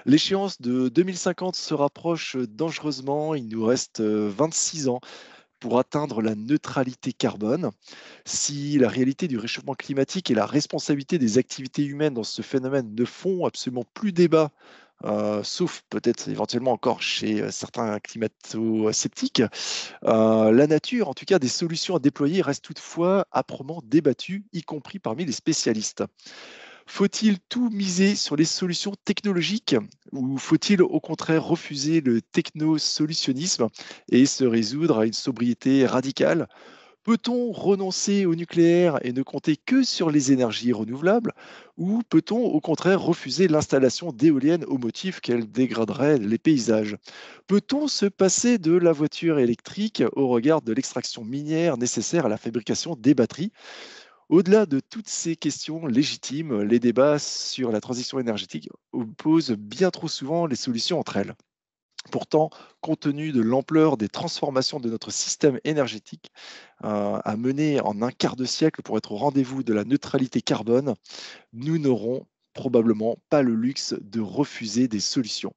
L'échéance de 2050 se rapproche dangereusement. Il nous reste 26 ans pour atteindre la neutralité carbone. Si la réalité du réchauffement climatique et la responsabilité des activités humaines dans ce phénomène ne font absolument plus débat, sauf peut-être éventuellement encore chez certains climato-sceptiques, la nature, en tout cas des solutions à déployer, restent toutefois âprement débattues, y compris parmi les spécialistes. Faut-il tout miser sur les solutions technologiques ou faut-il au contraire refuser le technosolutionnisme et se résoudre à une sobriété radicale? Peut-on renoncer au nucléaire et ne compter que sur les énergies renouvelables ou peut-on au contraire refuser l'installation d'éoliennes au motif qu'elles dégraderaient les paysages? Peut-on se passer de la voiture électrique au regard de l'extraction minière nécessaire à la fabrication des batteries? Au-delà de toutes ces questions légitimes, les débats sur la transition énergétique opposent bien trop souvent les solutions entre elles. Pourtant, compte tenu de l'ampleur des transformations de notre système énergétique à mener en un quart de siècle pour être au rendez-vous de la neutralité carbone, nous n'aurons probablement pas le luxe de refuser des solutions.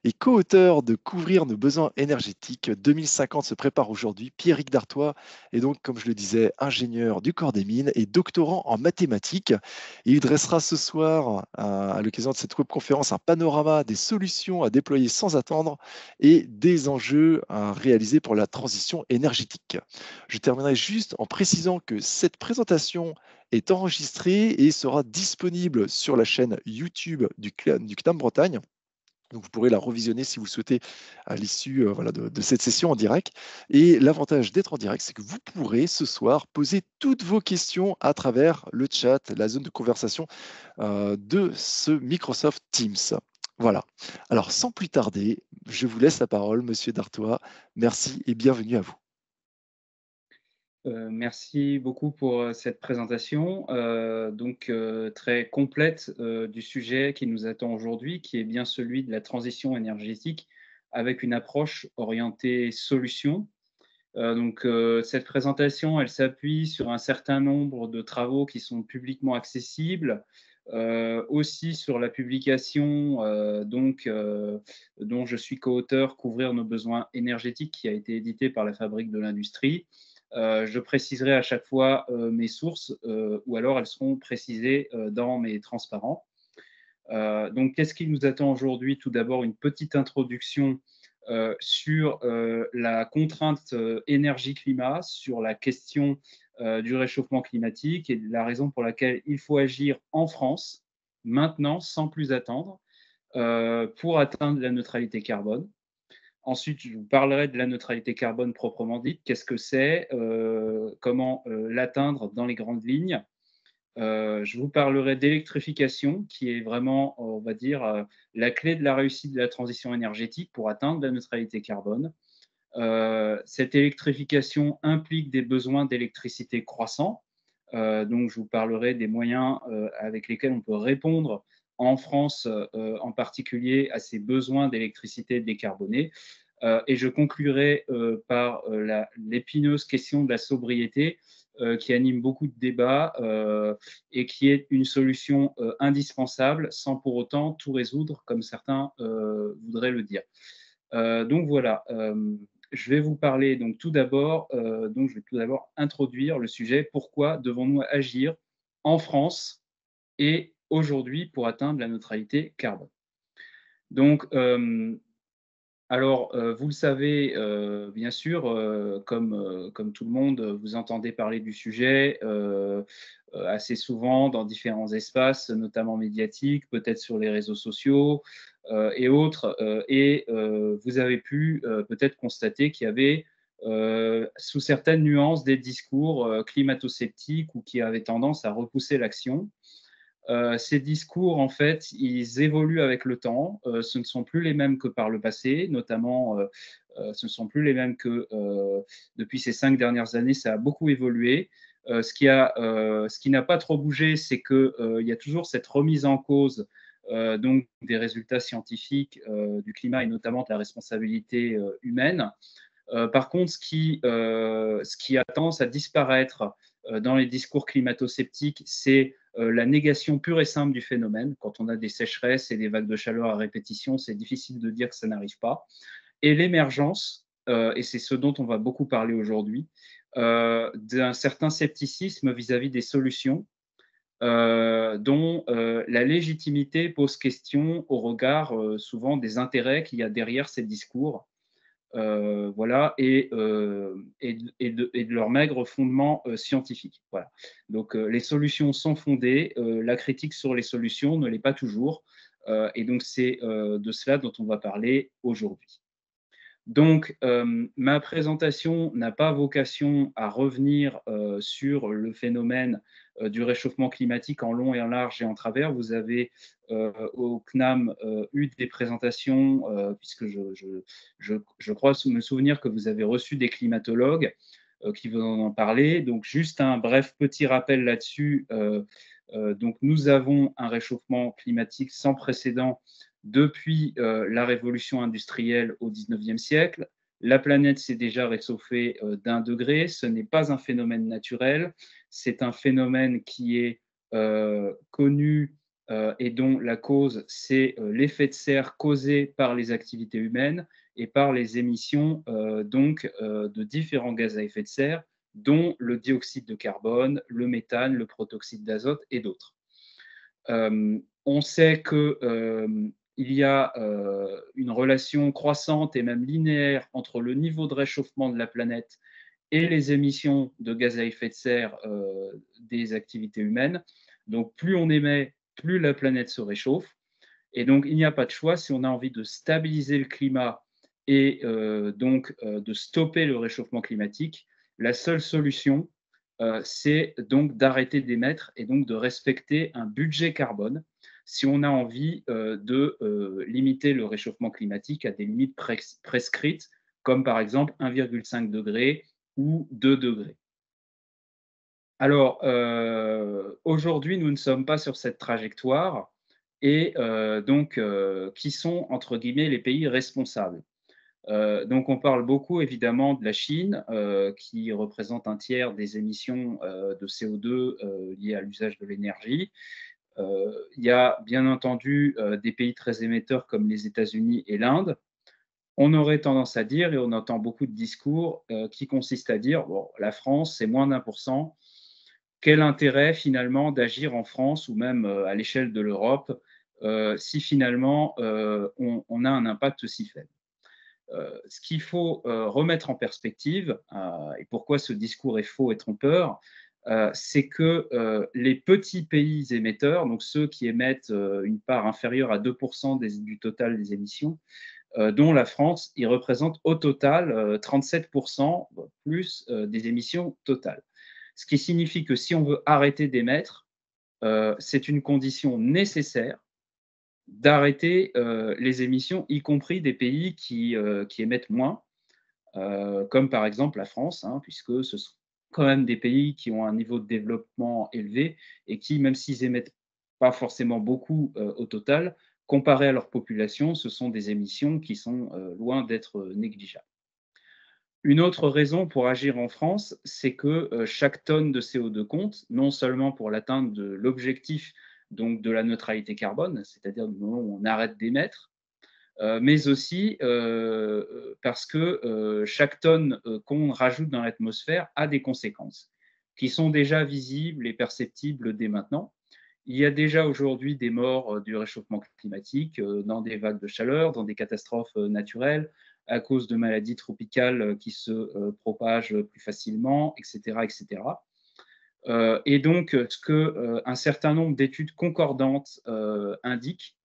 Et co-auteur de Couvrir nos besoins énergétiques 2050 se prépare aujourd'hui. Pierrick Dartois est donc, comme je le disais, ingénieur du corps des mines et doctorant en mathématiques. Il dressera ce soir, à l'occasion de cette webconférence, un panorama des solutions à déployer sans attendre et des enjeux à réaliser pour la transition énergétique. Je terminerai juste en précisant que cette présentation est enregistrée et sera disponible sur la chaîne YouTube du CNAM Bretagne. Donc vous pourrez la revisionner si vous le souhaitez à l'issue voilà, de cette session en direct. Et l'avantage d'être en direct, c'est que vous pourrez ce soir poser toutes vos questions à travers le chat, la zone de conversation de ce Microsoft Teams. Voilà. Alors sans plus tarder, je vous laisse la parole, Monsieur Dartois. Merci et bienvenue à vous. Merci beaucoup pour, cette présentation, très complète, du sujet qui nous attend aujourd'hui, qui est bien celui de la transition énergétique avec une approche orientée solution. Cette présentation, elle s'appuie sur un certain nombre de travaux qui sont publiquement accessibles, aussi sur la publication, dont je suis coauteur, «Couvrir nos besoins énergétiques», qui a été édité par la Fabrique de l'Industrie. Je préciserai à chaque fois, mes sources, ou alors elles seront précisées, dans mes transparents. Donc qu'est-ce qui nous attend aujourd'hui? Tout d'abord, une petite introduction, sur, la contrainte, énergie-climat, sur la question, du réchauffement climatique et la raison pour laquelle il faut agir en France, maintenant, sans plus attendre, pour atteindre la neutralité carbone. Ensuite, je vous parlerai de la neutralité carbone proprement dite. Qu'est-ce que c'est? Comment, l'atteindre dans les grandes lignes? Je vous parlerai d'électrification qui est vraiment, on va dire, la clé de la réussite de la transition énergétique pour atteindre la neutralité carbone. Cette électrification implique des besoins d'électricité croissants. Donc je vous parlerai des moyens, avec lesquels on peut répondre en France, en particulier à ces besoins d'électricité décarbonée. Et je conclurai, par, l'épineuse question de la sobriété, qui anime beaucoup de débats, et qui est une solution, indispensable sans pour autant tout résoudre comme certains, voudraient le dire. Donc voilà, je vais vous parler donc tout d'abord, je vais tout d'abord introduire le sujet: pourquoi devons-nous agir en France et aujourd'hui pour atteindre la neutralité carbone? Donc, vous le savez, bien sûr, comme tout le monde, vous entendez parler du sujet, assez souvent dans différents espaces, notamment médiatiques, peut-être sur les réseaux sociaux, et autres, vous avez pu, peut-être constater qu'il y avait, sous certaines nuances, des discours, climato-sceptiques ou qui avaient tendance à repousser l'action. Ces discours, en fait, ils évoluent avec le temps. Ce ne sont plus les mêmes que par le passé, notamment, ce ne sont plus les mêmes que, depuis ces 5 dernières années, ça a beaucoup évolué. Ce qui n'a pas trop bougé, c'est que, il y a toujours cette remise en cause, des résultats scientifiques, du climat et notamment de la responsabilité, humaine. Par contre, ce qui a tendance à disparaître dans les discours climato-sceptiques, c'est la négation pure et simple du phénomène. Quand on a des sécheresses et des vagues de chaleur à répétition, c'est difficile de dire que ça n'arrive pas. Et l'émergence, et c'est ce dont on va beaucoup parler aujourd'hui, d'un certain scepticisme vis-à-vis des solutions, dont la légitimité pose question au regard souvent des intérêts qu'il y a derrière ces discours. Voilà, et de leur maigre fondement scientifique. Voilà. Donc, les solutions sont fondées, la critique sur les solutions ne l'est pas toujours, et donc c'est de cela dont on va parler aujourd'hui. Donc, ma présentation n'a pas vocation à revenir sur le phénomène du réchauffement climatique en long et en large et en travers. Vous avez au CNAM eu des présentations, puisque je crois me souvenir que vous avez reçu des climatologues qui vous en ont parlé. Donc, juste un bref petit rappel là-dessus. Donc, nous avons un réchauffement climatique sans précédent depuis la révolution industrielle au XIXe siècle. La planète s'est déjà réchauffée d'1 degré. Ce n'est pas un phénomène naturel, c'est un phénomène qui est connu et dont la cause, c'est l'effet de serre causé par les activités humaines et par les émissions de différents gaz à effet de serre, dont le dioxyde de carbone, le méthane, le protoxyde d'azote et d'autres. On sait que il y a une relation croissante et même linéaire entre le niveau de réchauffement de la planète et les émissions de gaz à effet de serre des activités humaines. Donc, plus on émet, plus la planète se réchauffe. Et donc, il n'y a pas de choix si on a envie de stabiliser le climat et de stopper le réchauffement climatique. La seule solution, c'est donc d'arrêter d'émettre et donc de respecter un budget carbone si on a envie de limiter le réchauffement climatique à des limites prescrites, comme par exemple 1,5 degré ou 2 degrés. Alors, aujourd'hui, nous ne sommes pas sur cette trajectoire et qui sont, entre guillemets, les pays responsables? Donc on parle beaucoup évidemment de la Chine, qui représente un tiers des émissions de CO2 liées à l'usage de l'énergie. Il y a bien entendu des pays très émetteurs comme les États-Unis et l'Inde. On aurait tendance à dire, et on entend beaucoup de discours qui consistent à dire, bon, la France, c'est moins d'1%. Quel intérêt finalement d'agir en France ou même à l'échelle de l'Europe si finalement on a un impact si faible? Ce qu'il faut remettre en perspective, et pourquoi ce discours est faux et trompeur, c'est que les petits pays émetteurs, donc ceux qui émettent une part inférieure à 2% du total des émissions, dont la France, ils représentent au total 37% plus des émissions totales. Ce qui signifie que si on veut arrêter d'émettre, c'est une condition nécessaire d'arrêter les émissions, y compris des pays qui émettent moins, comme par exemple la France, hein, puisque ce sont quand même des pays qui ont un niveau de développement élevé et qui, même s'ils émettent pas forcément beaucoup au total, comparé à leur population, ce sont des émissions qui sont loin d'être négligeables. Une autre raison pour agir en France, c'est que chaque tonne de CO2 compte, non seulement pour l'atteinte de l'objectif donc de la neutralité carbone, c'est-à-dire du moment où on arrête d'émettre, mais aussi parce que chaque tonne qu'on rajoute dans l'atmosphère a des conséquences qui sont déjà visibles et perceptibles dès maintenant. Il y a déjà aujourd'hui des morts du réchauffement climatique dans des vagues de chaleur, dans des catastrophes naturelles, à cause de maladies tropicales qui se propagent plus facilement, etc. etc. Et donc, ce que un certain nombre d'études concordantes indiquent,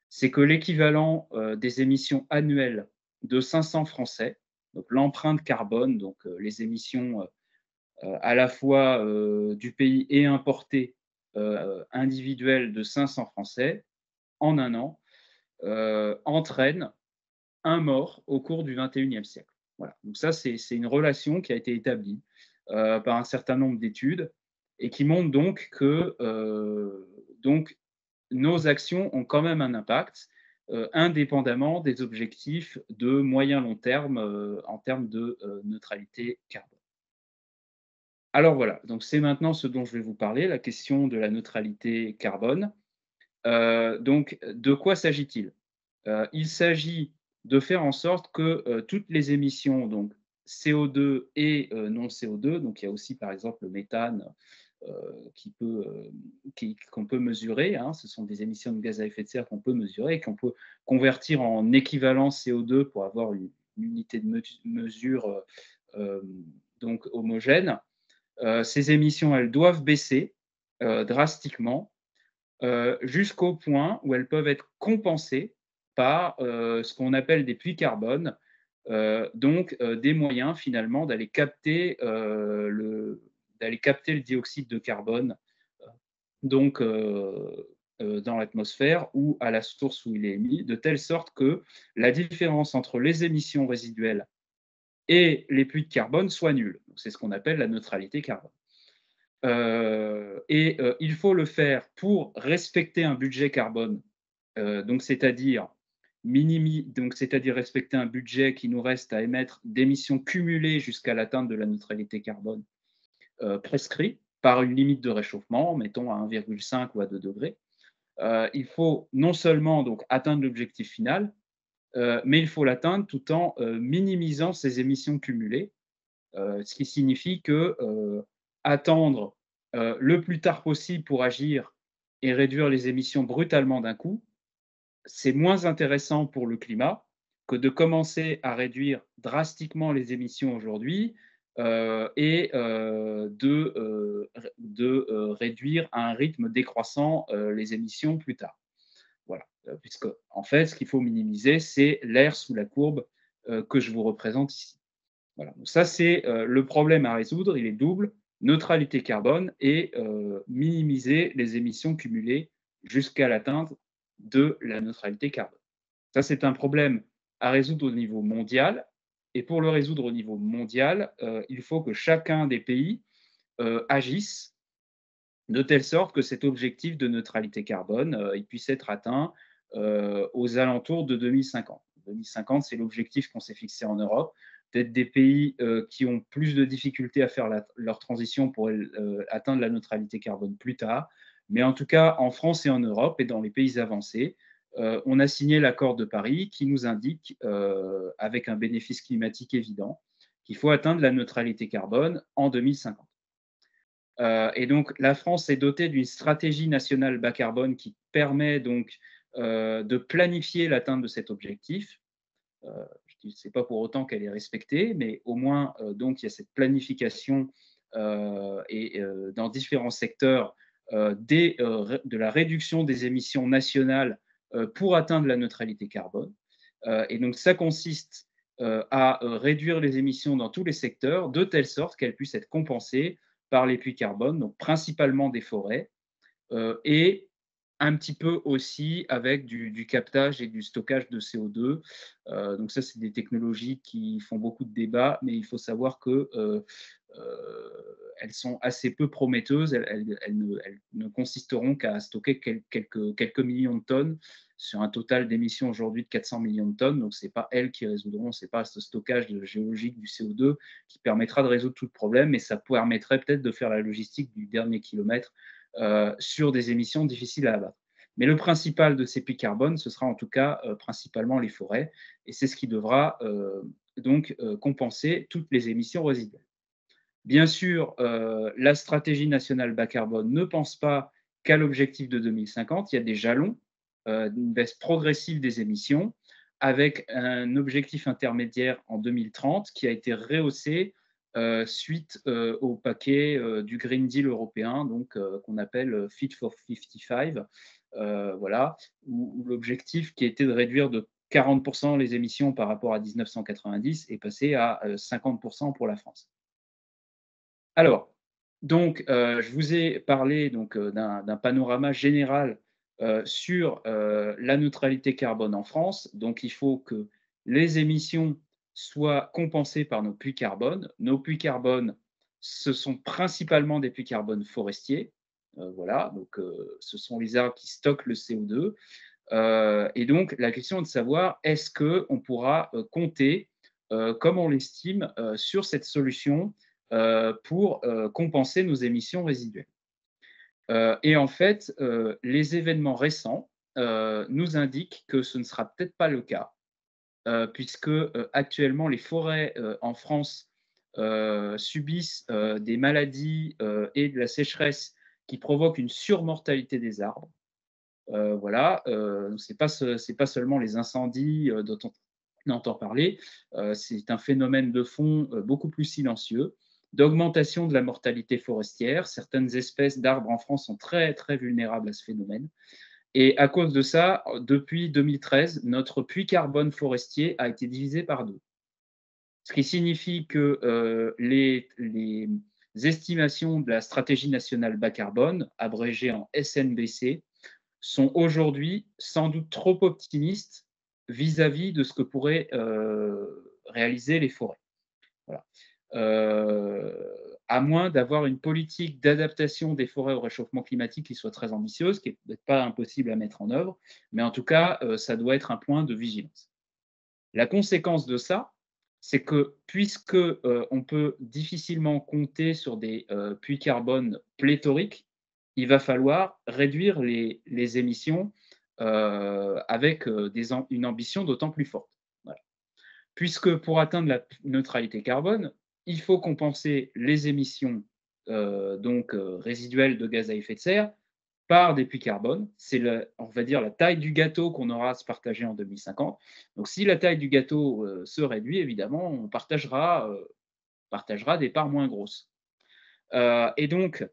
c'est que l'équivalent des émissions annuelles de 500 Français, donc l'empreinte carbone, donc les émissions à la fois du pays et importées individuelles de 500 Français en un an, entraîne un mort au cours du 21e siècle. Voilà. Donc ça, c'est une relation qui a été établie par un certain nombre d'études et qui montre donc que nos actions ont quand même un impact indépendamment des objectifs de moyen-long terme en termes de neutralité carbone. Alors voilà, donc c'est maintenant ce dont je vais vous parler, la question de la neutralité carbone. Donc de quoi s'agit-il? Il s'agit de faire en sorte que, toutes les émissions, donc CO2 et non CO2, donc il y a aussi par exemple le méthane, qui peut, qu'on peut mesurer, hein. Ce sont des émissions de gaz à effet de serre qu'on peut mesurer et qu'on peut convertir en équivalent CO2 pour avoir une unité de mesure, donc homogène. Ces émissions, elles doivent baisser, drastiquement, jusqu'au point où elles peuvent être compensées par, ce qu'on appelle des puits carbone, donc des moyens finalement d'aller capter le dioxyde de carbone, heu, donc dans l'atmosphère ou à la source où il est émis, de telle sorte que la différence entre les émissions résiduelles et les puits de carbone soit nulle. C'est ce qu'on appelle la neutralité carbone. Il faut le faire pour respecter un budget carbone, donc c'est-à-dire respecter un budget qui nous reste à émettre d'émissions cumulées jusqu'à l'atteinte de la neutralité carbone, prescrit par une limite de réchauffement, mettons à 1,5 ou à 2 degrés. Il faut non seulement donc atteindre l'objectif final, mais il faut l'atteindre tout en, minimisant ces émissions cumulées. Ce qui signifie que, attendre, le plus tard possible pour agir et réduire les émissions brutalement d'un coup, c'est moins intéressant pour le climat que de commencer à réduire drastiquement les émissions aujourd'hui, réduire à un rythme décroissant, les émissions plus tard. Voilà, puisque en fait, ce qu'il faut minimiser, c'est l'air sous la courbe, que je vous représente ici. Voilà, donc ça c'est, le problème à résoudre, il est double, neutralité carbone et minimiser les émissions cumulées jusqu'à l'atteinte de la neutralité carbone. Ça, c'est un problème à résoudre au niveau mondial et pour le résoudre au niveau mondial, il faut que chacun des pays, agisse de telle sorte que cet objectif de neutralité carbone, il puisse être atteint, aux alentours de 2050. 2050, c'est l'objectif qu'on s'est fixé en Europe. Peut-être des pays, qui ont plus de difficultés à faire leur transition pourraient atteindre la neutralité carbone plus tard. Mais en tout cas, en France et en Europe et dans les pays avancés, on a signé l'accord de Paris qui nous indique, avec un bénéfice climatique évident, qu'il faut atteindre la neutralité carbone en 2050. Et donc, la France est dotée d'une stratégie nationale bas carbone qui permet donc de planifier l'atteinte de cet objectif. Euh, je ne sais pas pour autant qu'elle est respectée, mais au moins, donc, il y a cette planification dans différents secteurs de la réduction des émissions nationales pour atteindre la neutralité carbone. Et donc, ça consiste à réduire les émissions dans tous les secteurs de telle sorte qu'elles puissent être compensées par les puits carbone, donc principalement des forêts, et un petit peu aussi avec du captage et du stockage de CO2. Donc ça, c'est des technologies qui font beaucoup de débats, mais il faut savoir que elles sont assez peu prometteuses. Elles ne consisteront qu'à stocker quelques millions de tonnes sur un total d'émissions aujourd'hui de 400 millions de tonnes. Donc, ce n'est pas elles qui résoudront, ce n'est pas ce stockage géologique du CO2 qui permettra de résoudre tout le problème, mais ça permettrait peut-être de faire la logistique du dernier kilomètre sur des émissions difficiles à abattre. Mais le principal de ces puits carbone, ce sera en tout cas principalement les forêts, et c'est ce qui devra compenser toutes les émissions résiduelles. Bien sûr, la stratégie nationale bas carbone ne pense pas qu'à l'objectif de 2050. Il y a des jalons d'une baisse progressive des émissions avec un objectif intermédiaire en 2030 qui a été rehaussé suite au paquet du Green Deal européen, donc qu'on appelle Fit for 55, voilà, où l'objectif qui était de réduire de 40% les émissions par rapport à 1990 est passé à 50% pour la France. Alors, donc, je vous ai parlé donc, d'un panorama général, sur, la neutralité carbone en France. Donc il faut que les émissions soient compensées par nos puits carbone. Nos puits carbone, ce sont principalement des puits carbone forestiers, voilà, donc ce sont les arbres qui stockent le CO2. Et donc, la question est de savoir, est-ce qu'on pourra compter, comme on l'estime, sur cette solution pour compenser nos émissions résiduelles. Et en fait, les événements récents nous indiquent que ce ne sera peut-être pas le cas, puisque actuellement les forêts en France subissent des maladies et de la sécheresse qui provoquent une surmortalité des arbres. Voilà, c'est pas seulement les incendies dont on entend parler, c'est un phénomène de fond beaucoup plus silencieux, d'augmentation de la mortalité forestière. Certaines espèces d'arbres en France sont très, très vulnérables à ce phénomène. Et à cause de ça, depuis 2013, notre puits carbone forestier a été divisé par deux. Ce qui signifie que les estimations de la stratégie nationale bas carbone, abrégée en SNBC, sont aujourd'hui sans doute trop optimistes vis-à-vis de ce que pourraient réaliser les forêts. Voilà. À moins d'avoir une politique d'adaptation des forêts au réchauffement climatique qui soit très ambitieuse, qui n'est peut-être pas impossible à mettre en œuvre, mais en tout cas, ça doit être un point de vigilance. La conséquence de ça, c'est que puisque on peut difficilement compter sur des puits carbone pléthoriques, il va falloir réduire les émissions avec une ambition d'autant plus forte. Voilà. Puisque pour atteindre la neutralité carbone, il faut compenser les émissions résiduelles de gaz à effet de serre par des puits carbone. C'est, on va dire, la taille du gâteau qu'on aura à se partager en 2050. Donc, si la taille du gâteau se réduit, évidemment, on partagera des parts moins grosses. Et donc,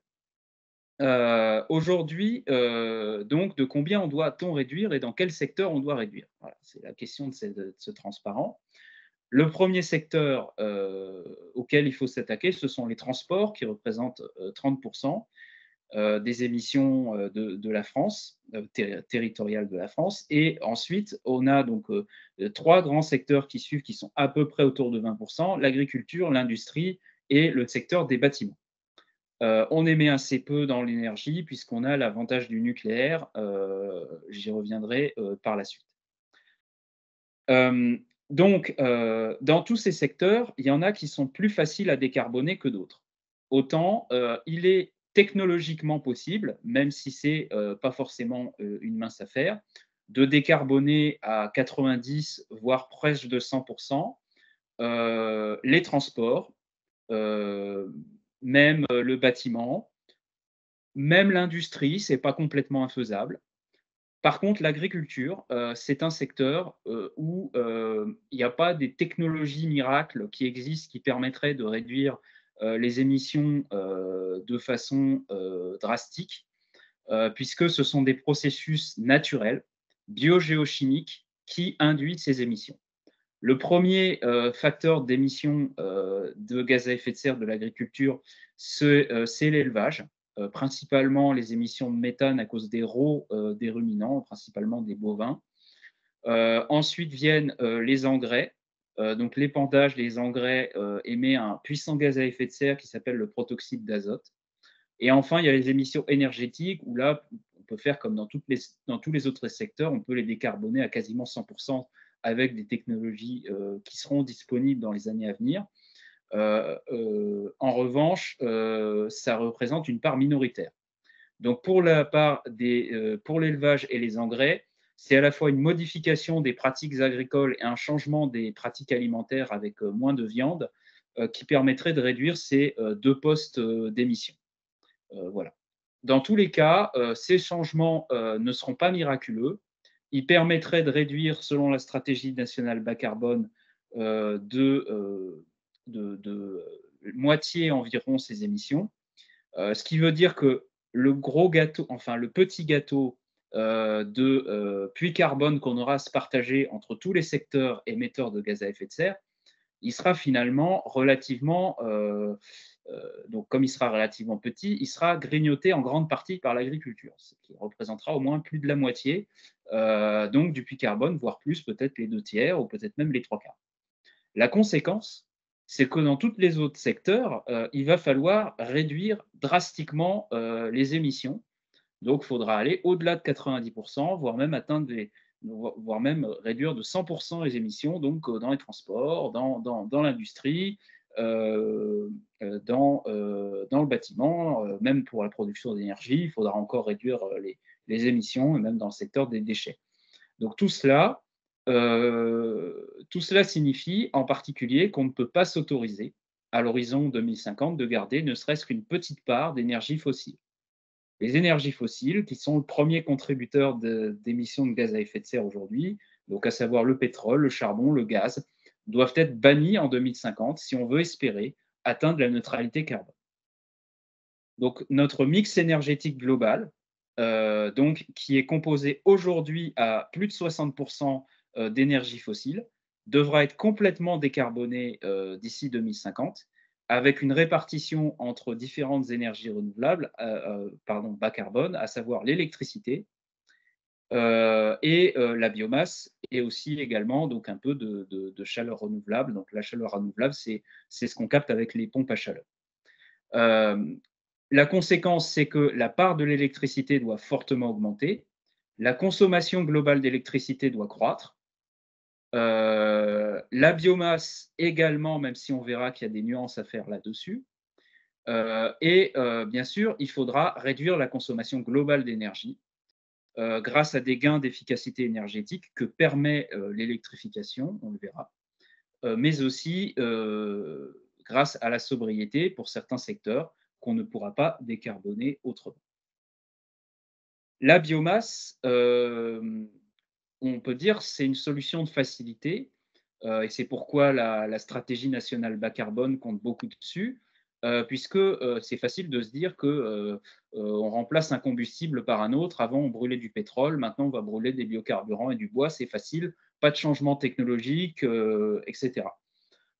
aujourd'hui, donc, de combien doit-on réduire et dans quel secteur on doit réduire? Voilà, c'est la question de ce transparent. Le premier secteur auquel il faut s'attaquer, ce sont les transports qui représentent 30% des émissions de la France, territoriales de la France. Et ensuite, on a donc trois grands secteurs qui suivent, qui sont à peu près autour de 20%, l'agriculture, l'industrie et le secteur des bâtiments. On émet assez peu dans l'énergie puisqu'on a l'avantage du nucléaire, j'y reviendrai par la suite. Donc, dans tous ces secteurs, il y en a qui sont plus faciles à décarboner que d'autres. Autant, il est technologiquement possible, même si c'est pas forcément une mince affaire, de décarboner à 90, voire presque de 100%, les transports, euh, même le bâtiment, même l'industrie, c'est pas complètement infaisable. Par contre, l'agriculture, c'est un secteur où il n'y a pas des technologies miracles qui existent qui permettraient de réduire les émissions de façon drastique, puisque ce sont des processus naturels, biogéochimiques, qui induisent ces émissions. Le premier facteur d'émission de gaz à effet de serre de l'agriculture, c'est l'élevage, principalement les émissions de méthane à cause des rots des ruminants, principalement des bovins. Ensuite viennent les engrais. Donc l'épandage des engrais émet un puissant gaz à effet de serre qui s'appelle le protoxyde d'azote. Et enfin, il y a les émissions énergétiques où là, on peut faire comme dans tous les autres secteurs, on peut les décarboner à quasiment 100% avec des technologies qui seront disponibles dans les années à venir. En revanche, ça représente une part minoritaire. Donc, pour la part pour l'élevage et les engrais, c'est à la fois une modification des pratiques agricoles et un changement des pratiques alimentaires avec moins de viande qui permettrait de réduire ces deux postes d'émissions. Voilà. Dans tous les cas, ces changements ne seront pas miraculeux. Ils permettraient de réduire, selon la stratégie nationale bas carbone, de moitié environ ces émissions. Ce qui veut dire que le gros gâteau, enfin le petit gâteau de puits carbone qu'on aura à se partager entre tous les secteurs émetteurs de gaz à effet de serre, il sera finalement relativement, donc comme il sera relativement petit, il sera grignoté en grande partie par l'agriculture, ce qui représentera au moins plus de la moitié donc du puits carbone, voire plus, peut-être les 2 tiers ou peut-être même les 3 quarts. La conséquence, c'est que dans tous les autres secteurs, il va falloir réduire drastiquement les émissions. Donc, il faudra aller au-delà de 90%, voire même atteindre voire même réduire de 100% les émissions, donc dans les transports, dans l'industrie, dans le bâtiment, même pour la production d'énergie, il faudra encore réduire les émissions, et même dans le secteur des déchets. Donc tout cela signifie en particulier qu'on ne peut pas s'autoriser à l'horizon 2050 de garder ne serait-ce qu'une petite part d'énergie fossile. Les énergies fossiles, qui sont le premier contributeur d'émissions de gaz à effet de serre aujourd'hui, donc à savoir le pétrole, le charbon, le gaz, doivent être bannies en 2050 si on veut espérer atteindre la neutralité carbone. Donc notre mix énergétique global, donc, qui est composé aujourd'hui à plus de 60% d'énergie fossile, devra être complètement décarboné d'ici 2050, avec une répartition entre différentes énergies renouvelables, bas carbone, à savoir l'électricité et la biomasse, et aussi également donc, un peu de chaleur renouvelable. Donc la chaleur renouvelable, c'est ce qu'on capte avec les pompes à chaleur. La conséquence, c'est que la part de l'électricité doit fortement augmenter, la consommation globale d'électricité doit croître, la biomasse également, même si on verra qu'il y a des nuances à faire là-dessus, et bien sûr, il faudra réduire la consommation globale d'énergie grâce à des gains d'efficacité énergétique que permet l'électrification, on le verra, mais aussi grâce à la sobriété pour certains secteurs qu'on ne pourra pas décarboner autrement. La biomasse, on peut dire, c'est une solution de facilité, et c'est pourquoi la stratégie nationale bas carbone compte beaucoup dessus, puisque c'est facile de se dire que on remplace un combustible par un autre. Avant, on brûlait du pétrole, maintenant, on va brûler des biocarburants et du bois. C'est facile, pas de changement technologique, etc.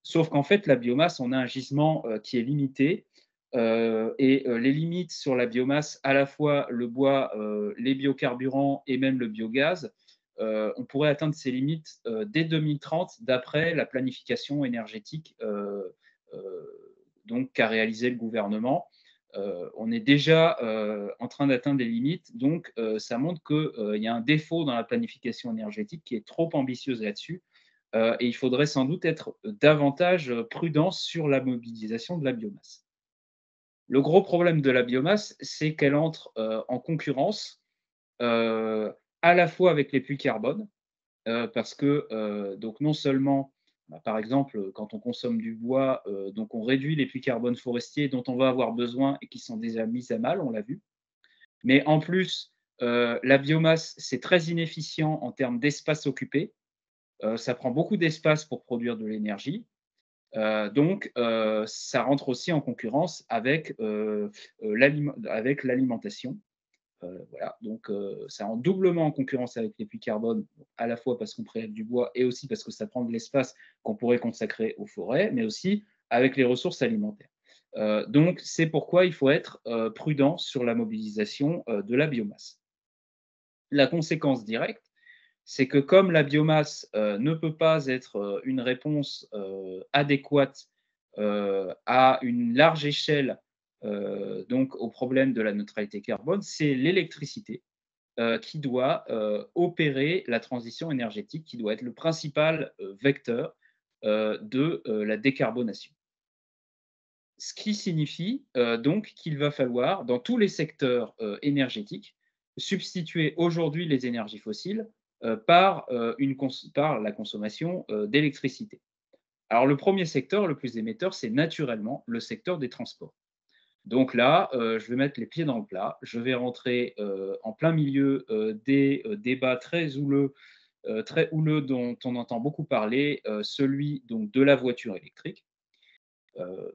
Sauf qu'en fait, la biomasse, on a un gisement qui est limité. Et les limites sur la biomasse, à la fois le bois, les biocarburants et même le biogaz, on pourrait atteindre ces limites dès 2030, d'après la planification énergétique donc, qu'a réalisé le gouvernement. On est déjà en train d'atteindre des limites, donc ça montre qu'il y a un défaut dans la planification énergétique qui est trop ambitieuse là-dessus. Et il faudrait sans doute être davantage prudent sur la mobilisation de la biomasse. Le gros problème de la biomasse, c'est qu'elle entre en concurrence à la fois avec les puits carbone, parce que donc non seulement, par exemple, quand on consomme du bois, donc on réduit les puits carbone forestiers dont on va avoir besoin et qui sont déjà mis à mal, on l'a vu. Mais en plus, la biomasse, c'est très inefficient en termes d'espace occupé. Ça prend beaucoup d'espace pour produire de l'énergie. Donc, ça rentre aussi en concurrence avec l'alimentation. Voilà, donc ça rentre doublement en concurrence avec les puits carbone, à la fois parce qu'on prélève du bois et aussi parce que ça prend de l'espace qu'on pourrait consacrer aux forêts, mais aussi avec les ressources alimentaires. Donc, c'est pourquoi il faut être prudent sur la mobilisation de la biomasse. La conséquence directe, c'est que comme la biomasse ne peut pas être une réponse adéquate à une large échelle donc au problème de la neutralité carbone, c'est l'électricité qui doit opérer la transition énergétique, qui doit être le principal vecteur de la décarbonation. Ce qui signifie donc qu'il va falloir, dans tous les secteurs énergétiques, substituer aujourd'hui les énergies fossiles par la consommation d'électricité. Alors le premier secteur, le plus émetteur, c'est naturellement le secteur des transports. Donc là, je vais mettre les pieds dans le plat. Je vais rentrer en plein milieu des débats très houleux dont on entend beaucoup parler, celui donc de la voiture électrique.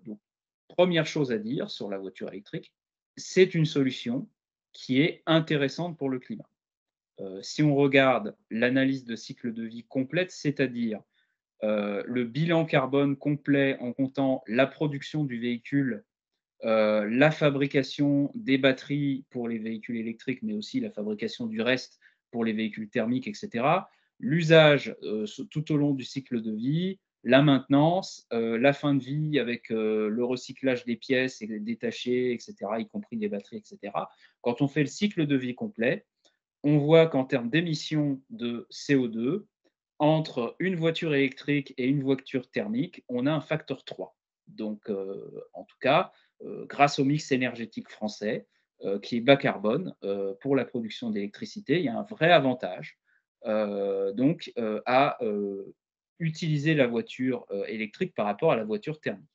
Donc, première chose à dire sur la voiture électrique, c'est une solution qui est intéressante pour le climat. Si on regarde l'analyse de cycle de vie complète, c'est-à-dire le bilan carbone complet en comptant la production du véhicule, la fabrication des batteries pour les véhicules électriques, mais aussi la fabrication du reste pour les véhicules thermiques, etc. L'usage tout au long du cycle de vie, la maintenance, la fin de vie avec le recyclage des pièces et détachées, etc., y compris des batteries, etc. Quand on fait le cycle de vie complet, on voit qu'en termes d'émissions de CO2, entre une voiture électrique et une voiture thermique, on a un facteur 3. Donc, en tout cas, grâce au mix énergétique français, qui est bas carbone pour la production d'électricité, il y a un vrai avantage à utiliser la voiture électrique par rapport à la voiture thermique.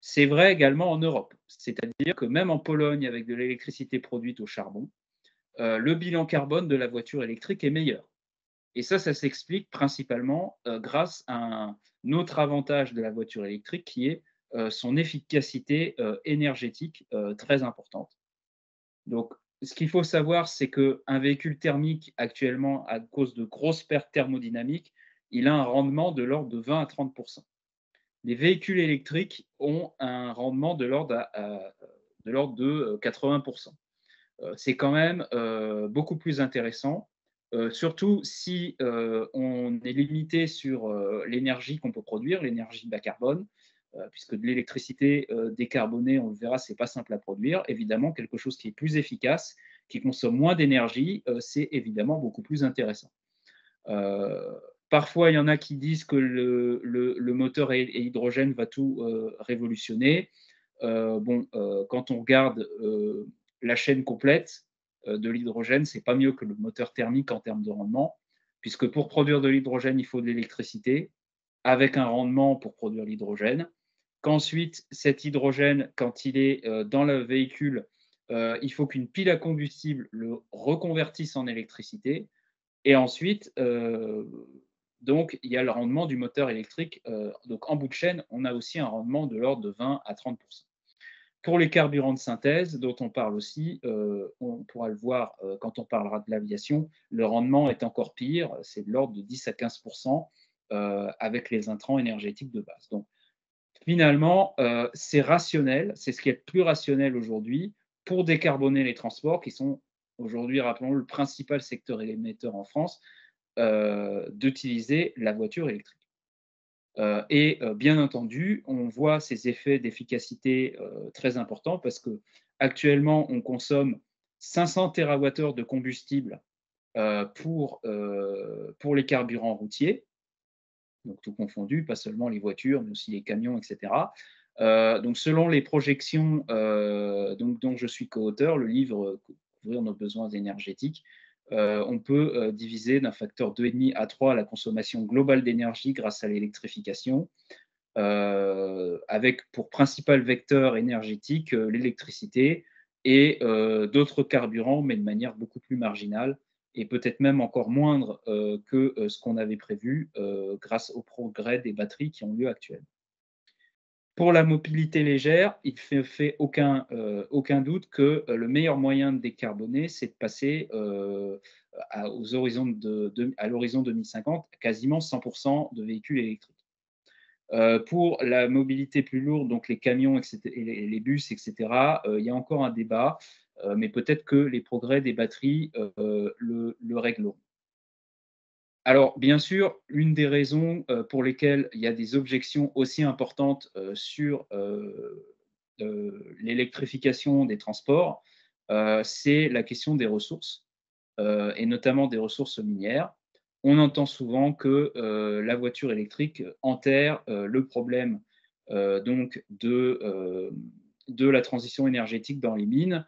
C'est vrai également en Europe, c'est-à-dire que même en Pologne, avec de l'électricité produite au charbon, le bilan carbone de la voiture électrique est meilleur. Et ça s'explique principalement grâce à un autre avantage de la voiture électrique qui est son efficacité énergétique très importante. Donc, ce qu'il faut savoir, c'est qu'un véhicule thermique, actuellement, à cause de grosses pertes thermodynamiques, il a un rendement de l'ordre de 20 à 30. Les véhicules électriques ont un rendement de l'ordre de 80. C'est quand même beaucoup plus intéressant, surtout si on est limité sur l'énergie qu'on peut produire, l'énergie bas carbone, puisque de l'électricité décarbonée, on le verra, c'est pas simple à produire. Évidemment, quelque chose qui est plus efficace, qui consomme moins d'énergie, c'est évidemment beaucoup plus intéressant. Euh, Parfois, il y en a qui disent que le moteur et hydrogène va tout révolutionner. Quand on regarde la chaîne complète de l'hydrogène, c'est pas mieux que le moteur thermique en termes de rendement, puisque pour produire de l'hydrogène, il faut de l'électricité, avec un rendement pour produire l'hydrogène. Qu'ensuite, cet hydrogène, quand il est dans le véhicule, il faut qu'une pile à combustible le reconvertisse en électricité. Et ensuite, donc, il y a le rendement du moteur électrique. Donc, en bout de chaîne, on a aussi un rendement de l'ordre de 20 à 30. Pour les carburants de synthèse, dont on parle aussi, on pourra le voir quand on parlera de l'aviation, le rendement est encore pire, c'est de l'ordre de 10 à 15 avec les intrants énergétiques de base. Donc, finalement, c'est rationnel, c'est ce qui est le plus rationnel aujourd'hui pour décarboner les transports, qui sont aujourd'hui, rappelons-le, le principal secteur émetteur en France, d'utiliser la voiture électrique. Bien entendu, on voit ces effets d'efficacité très importants parce qu'actuellement, on consomme 500 TWh de combustible pour les carburants routiers, donc tout confondu, pas seulement les voitures, mais aussi les camions, etc. Donc, selon les projections dont je suis co-auteur, le livre Couvrir nos besoins énergétiques, on peut diviser d'un facteur 2,5 à 3 la consommation globale d'énergie grâce à l'électrification, avec pour principal vecteur énergétique l'électricité et d'autres carburants, mais de manière beaucoup plus marginale et peut-être même encore moindre que ce qu'on avait prévu grâce au progrès des batteries qui ont lieu actuellement. Pour la mobilité légère, il ne fait aucun doute que le meilleur moyen de décarboner, c'est de passer à l'horizon 2050 quasiment 100% de véhicules électriques. Pour la mobilité plus lourde, donc les camions etc., et les bus, etc., il y a encore un débat, mais peut-être que les progrès des batteries le régleront. Alors, bien sûr, une des raisons pour lesquelles il y a des objections aussi importantes sur l'électrification des transports, c'est la question des ressources, et notamment des ressources minières. On entend souvent que la voiture électrique enterre le problème de la transition énergétique dans les mines,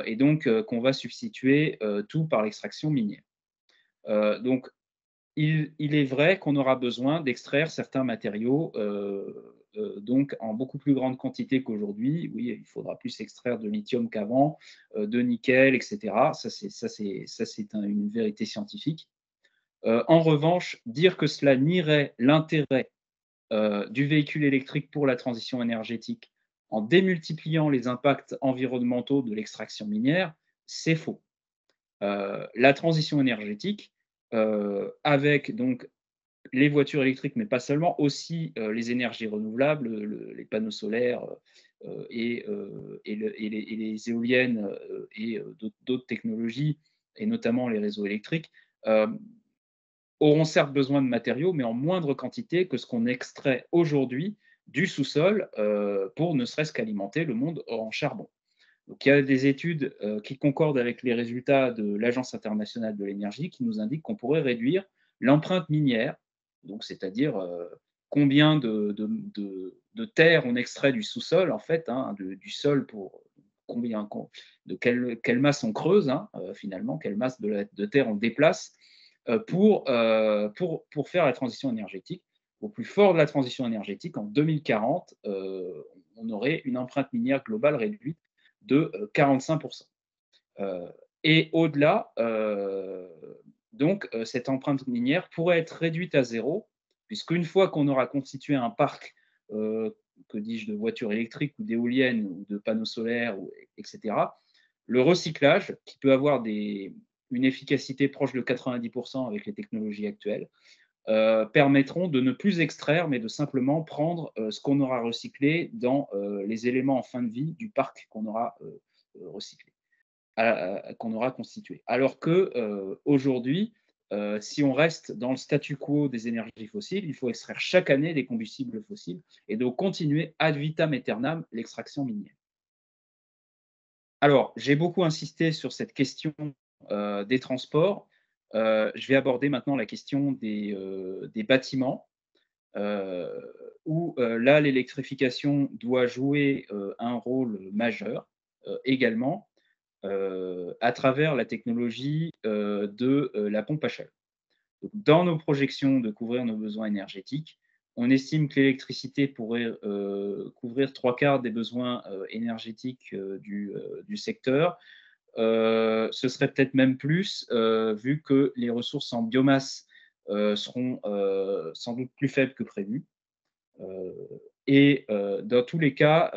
et donc qu'on va substituer tout par l'extraction minière. Donc, il est vrai qu'on aura besoin d'extraire certains matériaux donc en beaucoup plus grande quantité qu'aujourd'hui. Oui, il faudra plus extraire de lithium qu'avant, de nickel, etc. Ça, c'est une vérité scientifique. En revanche, dire que cela nierait l'intérêt du véhicule électrique pour la transition énergétique en démultipliant les impacts environnementaux de l'extraction minière, c'est faux. La transition énergétique, avec donc les voitures électriques, mais pas seulement, aussi les énergies renouvelables, les panneaux solaires et les éoliennes et d'autres technologies, et notamment les réseaux électriques, euh, auront certes besoin de matériaux, mais en moindre quantité que ce qu'on extrait aujourd'hui du sous-sol pour ne serait-ce qu'alimenter le monde en charbon. Donc, il y a des études qui concordent avec les résultats de l'Agence internationale de l'énergie qui nous indiquent qu'on pourrait réduire l'empreinte minière, donc c'est-à-dire combien de terre on extrait du sous-sol, en fait, hein, du sol pour combien, de quelle masse on creuse, hein, finalement, quelle masse de terre on déplace pour faire la transition énergétique. Au plus fort de la transition énergétique, en 2040, on aurait une empreinte minière globale réduite de 45%. Et au-delà, donc, cette empreinte minière pourrait être réduite à zéro, puisqu'une fois qu'on aura constitué un parc, que dis-je, de voitures électriques ou d'éoliennes ou de panneaux solaires, etc., le recyclage, qui peut avoir une efficacité proche de 90% avec les technologies actuelles, permettront de ne plus extraire, mais de simplement prendre ce qu'on aura recyclé dans les éléments en fin de vie du parc qu'on aura recyclé, qu'on aura constitué. Alors que aujourd'hui, si on reste dans le statu quo des énergies fossiles, il faut extraire chaque année des combustibles fossiles et donc continuer ad vitam aeternam l'extraction minière. Alors, j'ai beaucoup insisté sur cette question des transports. Je vais aborder maintenant la question des bâtiments, où là, l'électrification doit jouer un rôle majeur également à travers la technologie de la pompe à chaleur. Donc, dans nos projections de couvrir nos besoins énergétiques, on estime que l'électricité pourrait couvrir 3/4 des besoins énergétiques du secteur. Ce serait peut-être même plus, vu que les ressources en biomasse seront sans doute plus faibles que prévu. Et dans tous les cas,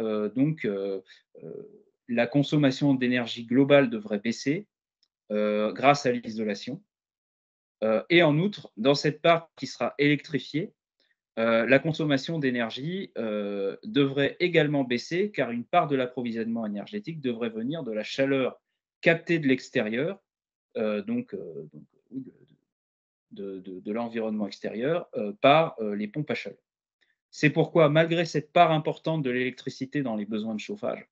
la consommation d'énergie globale devrait baisser grâce à l'isolation. Et en outre, dans cette part qui sera électrifiée, la consommation d'énergie devrait également baisser, car une part de l'approvisionnement énergétique devrait venir de la chaleur captée de l'extérieur, oui, de l'environnement extérieur, par les pompes à chaleur. C'est pourquoi, malgré cette part importante de l'électricité dans les besoins de chauffage,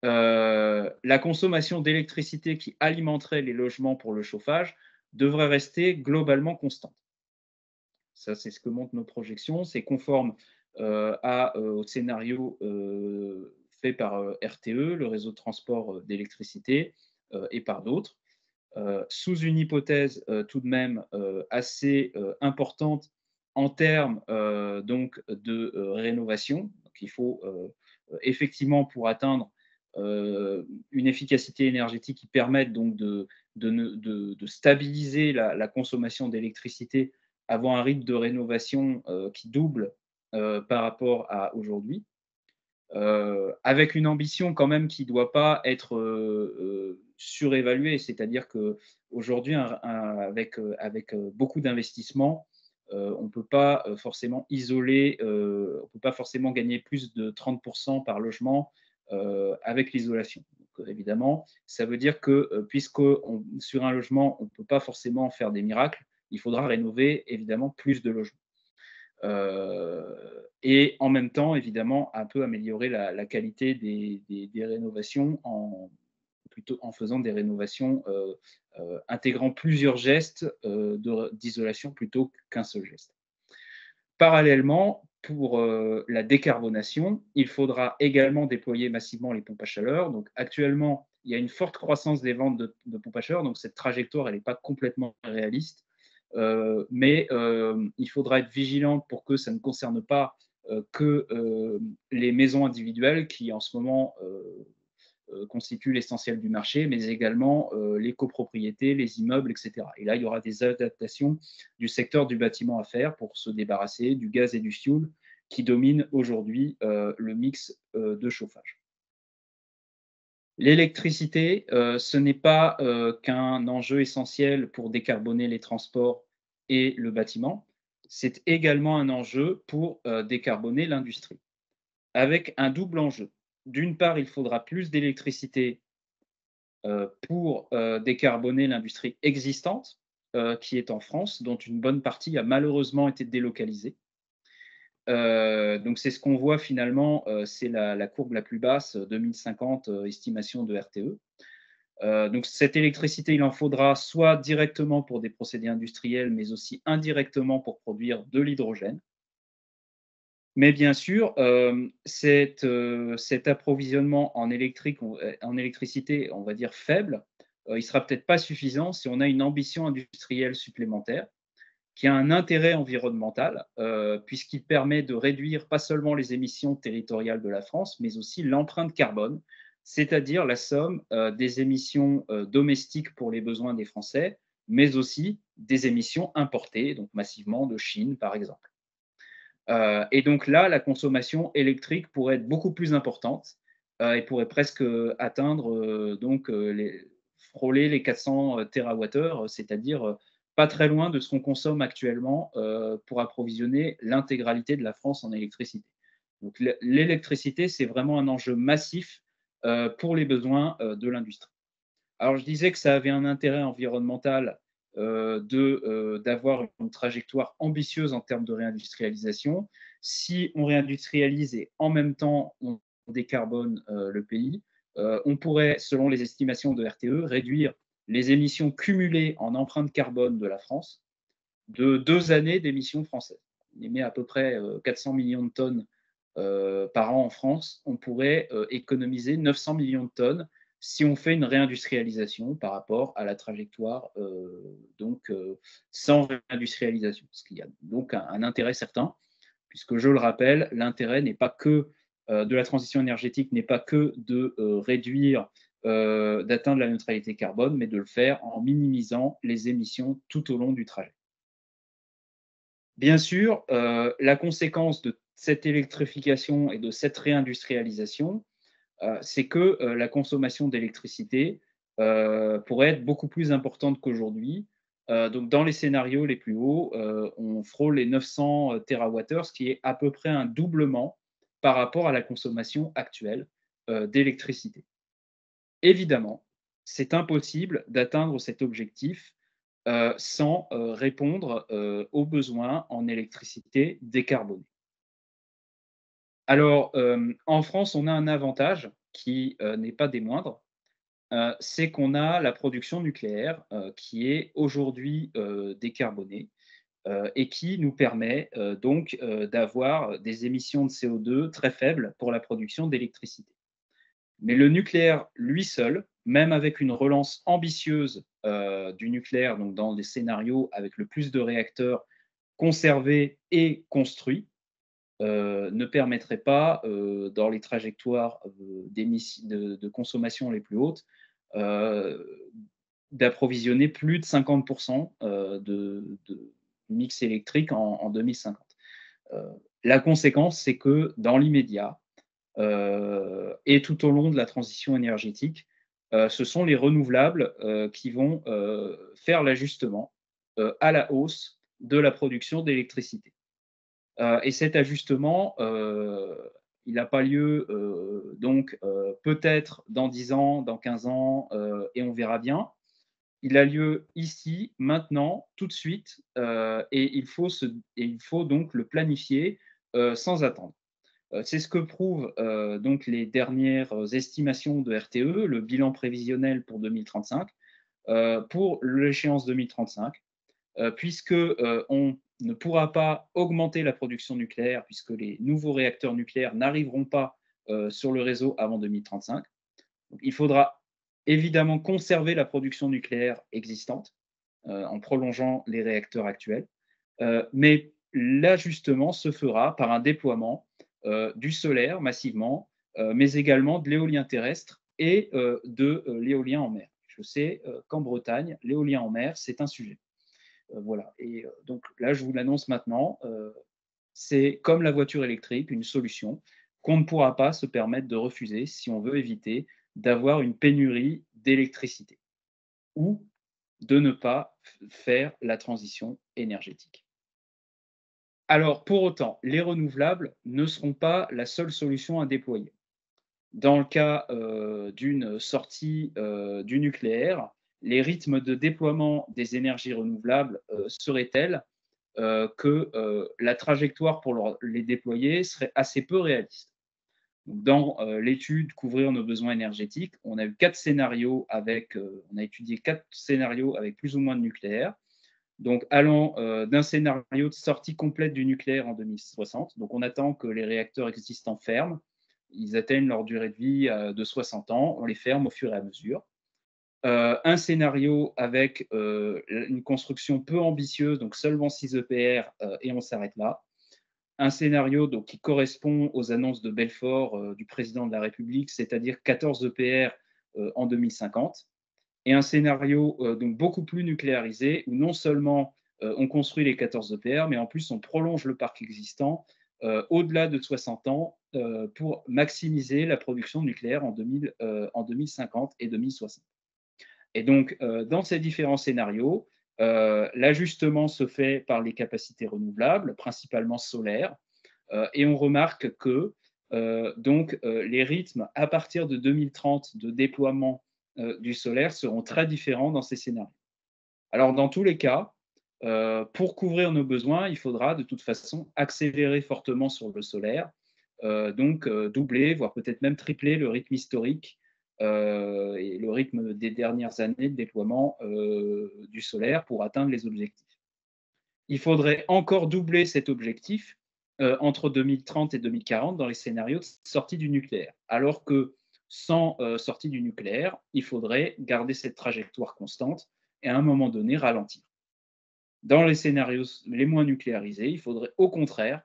la consommation d'électricité qui alimenterait les logements pour le chauffage devrait rester globalement constante. Ça, c'est ce que montrent nos projections. C'est conforme au scénario fait par RTE, le réseau de transport d'électricité, et par d'autres, sous une hypothèse tout de même assez importante en termes donc de rénovation. Donc, il faut effectivement, pour atteindre une efficacité énergétique qui permette donc de stabiliser la consommation d'électricité, avoir un rythme de rénovation qui double par rapport à aujourd'hui, avec une ambition quand même qui ne doit pas être surévaluée. C'est-à-dire qu'aujourd'hui, avec beaucoup d'investissements, on ne peut pas forcément isoler, on ne peut pas forcément gagner plus de 30% par logement avec l'isolation. Donc, évidemment, ça veut dire que puisque sur un logement, on ne peut pas forcément faire des miracles, il faudra rénover évidemment plus de logements. Et en même temps, évidemment, un peu améliorer la qualité des rénovations plutôt en faisant des rénovations intégrant plusieurs gestes d'isolation plutôt qu'un seul geste. Parallèlement, pour la décarbonation, il faudra également déployer massivement les pompes à chaleur. Donc, actuellement, il y a une forte croissance des ventes de pompes à chaleur, donc cette trajectoire, elle n'est pas complètement réaliste. Mais il faudra être vigilant pour que ça ne concerne pas que les maisons individuelles qui, en ce moment, constituent l'essentiel du marché, mais également les copropriétés, les immeubles, etc. Et là, il y aura des adaptations du secteur du bâtiment à faire pour se débarrasser du gaz et du fioul qui dominent aujourd'hui le mix de chauffage. L'électricité, ce n'est pas qu'un enjeu essentiel pour décarboner les transports et le bâtiment, c'est également un enjeu pour décarboner l'industrie, avec un double enjeu. D'une part, il faudra plus d'électricité pour décarboner l'industrie existante, qui est en France, dont une bonne partie a malheureusement été délocalisée. Donc c'est ce qu'on voit finalement, c'est la courbe la plus basse, 2050, estimation de RTE. Donc cette électricité, il en faudra soit directement pour des procédés industriels, mais aussi indirectement pour produire de l'hydrogène. Mais bien sûr, cet approvisionnement en en électricité, on va dire faible, il sera peut-être pas suffisant si on a une ambition industrielle supplémentaire qui a un intérêt environnemental, puisqu'il permet de réduire pas seulement les émissions territoriales de la France, mais aussi l'empreinte carbone, c'est-à-dire la somme, des émissions, domestiques pour les besoins des Français, mais aussi des émissions importées, donc massivement de Chine, par exemple. Et donc là, la consommation électrique pourrait être beaucoup plus importante, et pourrait presque, atteindre, frôler les 400 TWh, c'est-à-dire, pas très loin de ce qu'on consomme actuellement, pour approvisionner l'intégralité de la France en électricité. Donc l'électricité, c'est vraiment un enjeu massif, pour les besoins, de l'industrie. Alors, je disais que ça avait un intérêt environnemental, d'avoir une trajectoire ambitieuse en termes de réindustrialisation. Si on réindustrialise et en même temps on décarbone, le pays, on pourrait, selon les estimations de RTE, réduire les émissions cumulées en empreinte carbone de la France de 2 années d'émissions françaises. On émet à peu près, 400 millions de tonnes, par an en France. On pourrait, économiser 900 millions de tonnes si on fait une réindustrialisation par rapport à la trajectoire, sans réindustrialisation. Ce qui a donc un intérêt certain, puisque je le rappelle, l'intérêt n'est pas que, de la transition énergétique n'est pas que de, réduire, d'atteindre la neutralité carbone, mais de le faire en minimisant les émissions tout au long du trajet. Bien sûr, la conséquence de cette électrification et de cette réindustrialisation, c'est que, la consommation d'électricité, pourrait être beaucoup plus importante qu'aujourd'hui. Donc dans les scénarios les plus hauts, on frôle les 900 TWh, ce qui est à peu près un doublement par rapport à la consommation actuelle, d'électricité. Évidemment, c'est impossible d'atteindre cet objectif, sans, répondre, aux besoins en électricité décarbonée. Alors, en France, on a un avantage qui, n'est pas des moindres, c'est qu'on a la production nucléaire, qui est aujourd'hui, décarbonée, et qui nous permet, d'avoir des émissions de CO2 très faibles pour la production d'électricité. Mais le nucléaire, lui seul, même avec une relance ambitieuse, du nucléaire, donc dans des scénarios avec le plus de réacteurs conservés et construits, ne permettrait pas, dans les trajectoires, de consommation les plus hautes, heu, d'approvisionner plus de 50 de mix électrique en 2050. Heu, la conséquence, c'est que dans l'immédiat, et tout au long de la transition énergétique, ce sont les renouvelables, qui vont, faire l'ajustement, à la hausse de la production d'électricité. Et cet ajustement, il n'a pas lieu, peut-être dans 10 ans, dans 15 ans, et on verra bien. Il a lieu ici, maintenant, tout de suite, et il faut donc le planifier, sans attendre. C'est ce que prouvent, donc les dernières estimations de RTE, le bilan prévisionnel pour 2035, pour l'échéance 2035. Puisque, on ne pourra pas augmenter la production nucléaire puisque les nouveaux réacteurs nucléaires n'arriveront pas, sur le réseau avant 2035. Donc il faudra évidemment conserver la production nucléaire existante, en prolongeant les réacteurs actuels, mais l'ajustement se fera par un déploiement, du solaire massivement, mais également de l'éolien terrestre et de, l'éolien en mer. Je sais, qu'en Bretagne, l'éolien en mer, c'est un sujet. Voilà. Et donc là, je vous l'annonce maintenant, c'est comme la voiture électrique, une solution qu'on ne pourra pas se permettre de refuser si on veut éviter d'avoir une pénurie d'électricité ou de ne pas faire la transition énergétique. Alors, pour autant, les renouvelables ne seront pas la seule solution à déployer. Dans le cas, d'une sortie, du nucléaire, les rythmes de déploiement des énergies renouvelables seraient tels que la trajectoire pour les déployer serait assez peu réaliste. Dans l'étude Couvrir nos besoins énergétiques, on a eu on a étudié 4 scénarios avec plus ou moins de nucléaire. Donc, allant d'un scénario de sortie complète du nucléaire en 2060, donc on attend que les réacteurs existants ferment, ils atteignent leur durée de vie de 60 ans, on les ferme au fur et à mesure. Un scénario avec une construction peu ambitieuse, donc seulement 6 EPR, et on s'arrête là. Un scénario donc, qui correspond aux annonces de Belfort du président de la République, c'est-à-dire 14 EPR en 2050. Et un scénario donc beaucoup plus nucléarisé, où non seulement on construit les 14 EPR, mais en plus on prolonge le parc existant au-delà de 60 ans pour maximiser la production nucléaire en 2050 et 2060. Et donc, dans ces différents scénarios, l'ajustement se fait par les capacités renouvelables, principalement solaires, et on remarque que les rythmes à partir de 2030 de déploiement du solaire seront très différents dans ces scénarios. Alors, dans tous les cas, pour couvrir nos besoins, il faudra de toute façon accélérer fortement sur le solaire, doubler, voire peut-être même tripler le rythme historique et le rythme des dernières années de déploiement du solaire pour atteindre les objectifs. Il faudrait encore doubler cet objectif entre 2030 et 2040 dans les scénarios de sortie du nucléaire, alors que sans sortie du nucléaire, il faudrait garder cette trajectoire constante et à un moment donné ralentir. Dans les scénarios les moins nucléarisés, il faudrait au contraire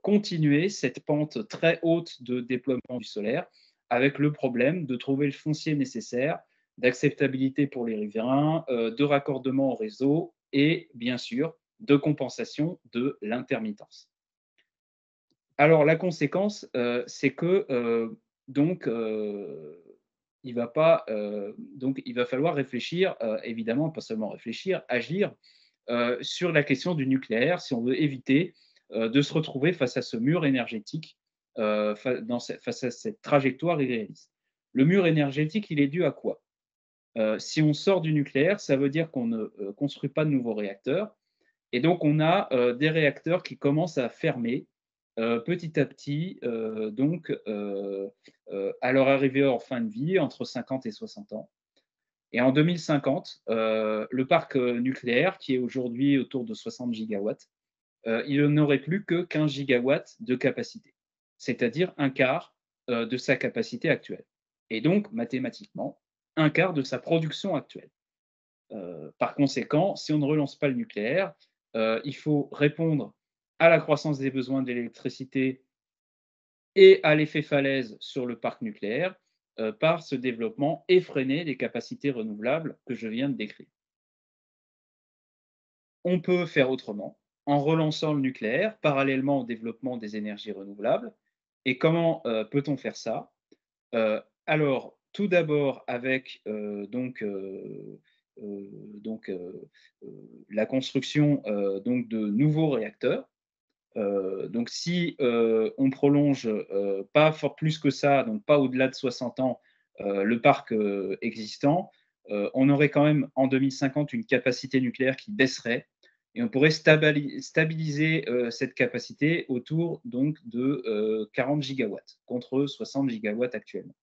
continuer cette pente très haute de déploiement du solaire, avec le problème de trouver le foncier nécessaire, d'acceptabilité pour les riverains, de raccordement au réseau et bien sûr de compensation de l'intermittence. Alors la conséquence, c'est que il va falloir réfléchir, évidemment, pas seulement réfléchir, agir sur la question du nucléaire si on veut éviter de se retrouver face à ce mur énergétique, face à cette trajectoire irréaliste. Le mur énergétique, il est dû à quoi? Si on sort du nucléaire, ça veut dire qu'on ne construit pas de nouveaux réacteurs. Et donc, on a des réacteurs qui commencent à fermer petit à petit, à leur arrivée en fin de vie, entre 50 et 60 ans. Et en 2050, le parc nucléaire, qui est aujourd'hui autour de 60 gigawatts, il n'aurait plus que 15 gigawatts de capacité, c'est-à-dire un quart de sa capacité actuelle. Et donc, mathématiquement, un quart de sa production actuelle. Par conséquent, si on ne relance pas le nucléaire, il faut répondre à la croissance des besoins d'électricité et à l'effet falaise sur le parc nucléaire par ce développement effréné des capacités renouvelables que je viens de décrire. On peut faire autrement, en relançant le nucléaire parallèlement au développement des énergies renouvelables. Et comment peut-on faire ça? Alors, tout d'abord avec la construction de nouveaux réacteurs. Donc, si on prolonge pas fort plus que ça, donc pas au-delà de 60 ans, le parc existant, on aurait quand même en 2050 une capacité nucléaire qui baisserait et on pourrait stabiliser cette capacité autour donc de 40 gigawatts contre 60 gigawatts actuellement.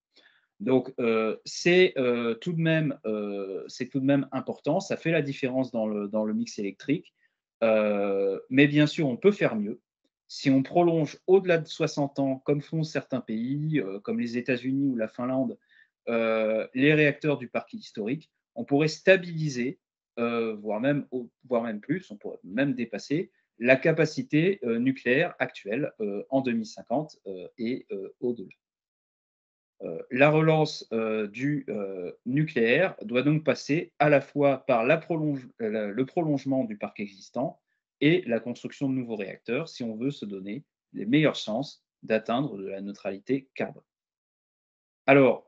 Donc, c'est tout de même important, ça fait la différence dans le mix électrique, mais bien sûr, on peut faire mieux. Si on prolonge au-delà de 60 ans, comme font certains pays, comme les États-Unis ou la Finlande, les réacteurs du parc historique, on pourrait stabiliser, voire même plus, on pourrait même dépasser la capacité nucléaire actuelle en 2050 et au-delà. La relance du nucléaire doit donc passer à la fois par le prolongement du parc existant et la construction de nouveaux réacteurs si on veut se donner les meilleures chances d'atteindre de la neutralité carbone. Alors,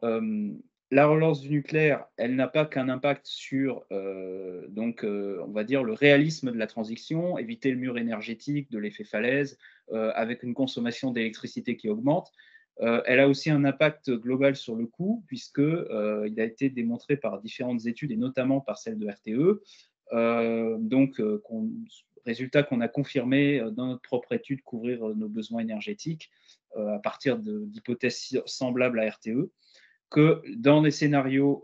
la relance du nucléaire, elle n'a pas qu'un impact sur, on va dire, le réalisme de la transition, éviter le mur énergétique de l'effet falaise avec une consommation d'électricité qui augmente, Elle a aussi un impact global sur le coût, puisque il a été démontré par différentes études, et notamment par celle de RTE, résultat qu'on a confirmé dans notre propre étude, couvrir nos besoins énergétiques à partir d'hypothèses semblables à RTE, que dans des scénarios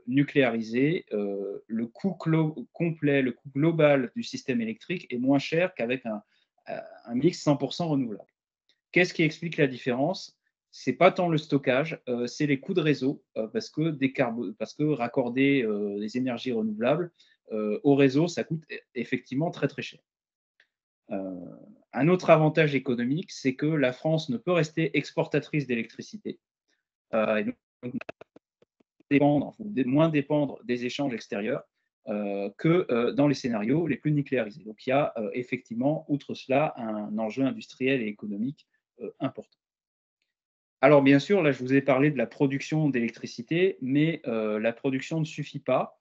nucléarisés, le coût complet, le coût global du système électrique est moins cher qu'avec un mix 100% renouvelable. Qu'est-ce qui explique la différence? C'est pas tant le stockage, c'est les coûts de réseau, parce que raccorder les énergies renouvelables au réseau, ça coûte effectivement très très cher. Un autre avantage économique, c'est que la France ne peut rester exportatrice d'électricité, et donc moins dépendre des échanges extérieurs que dans les scénarios les plus nucléarisés. Donc il y a effectivement, outre cela, un enjeu industriel et économique important. Alors bien sûr, là je vous ai parlé de la production d'électricité, mais la production ne suffit pas.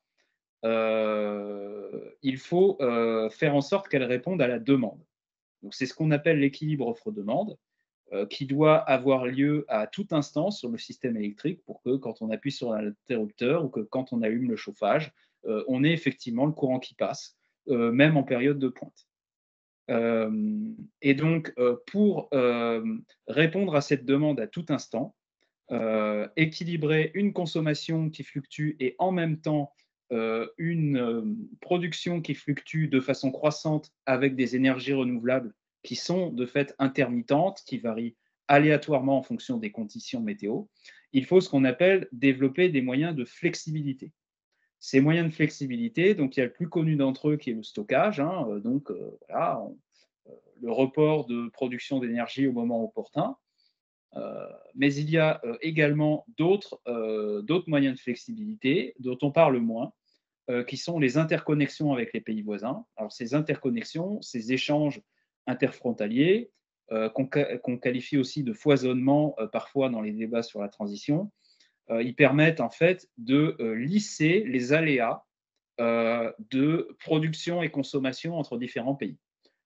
Il faut faire en sorte qu'elle réponde à la demande. Donc c'est ce qu'on appelle l'équilibre offre-demande, qui doit avoir lieu à tout instant sur le système électrique pour que quand on appuie sur l'interrupteur ou que quand on allume le chauffage, on ait effectivement le courant qui passe, même en période de pointe. Et donc, pour répondre à cette demande à tout instant, équilibrer une consommation qui fluctue et en même temps une production qui fluctue de façon croissante avec des énergies renouvelables qui sont de fait intermittentes, qui varient aléatoirement en fonction des conditions météo, il faut ce qu'on appelle développer des moyens de flexibilité. Ces moyens de flexibilité, donc il y a le plus connu d'entre eux qui est le stockage, hein, voilà, le report de production d'énergie au moment opportun. Mais il y a également d'autres moyens de flexibilité dont on parle moins, qui sont les interconnexions avec les pays voisins. Alors ces interconnexions, ces échanges interfrontaliers, qu'on qualifie aussi de foisonnement parfois dans les débats sur la transition, ils permettent en fait de lisser les aléas de production et consommation entre différents pays.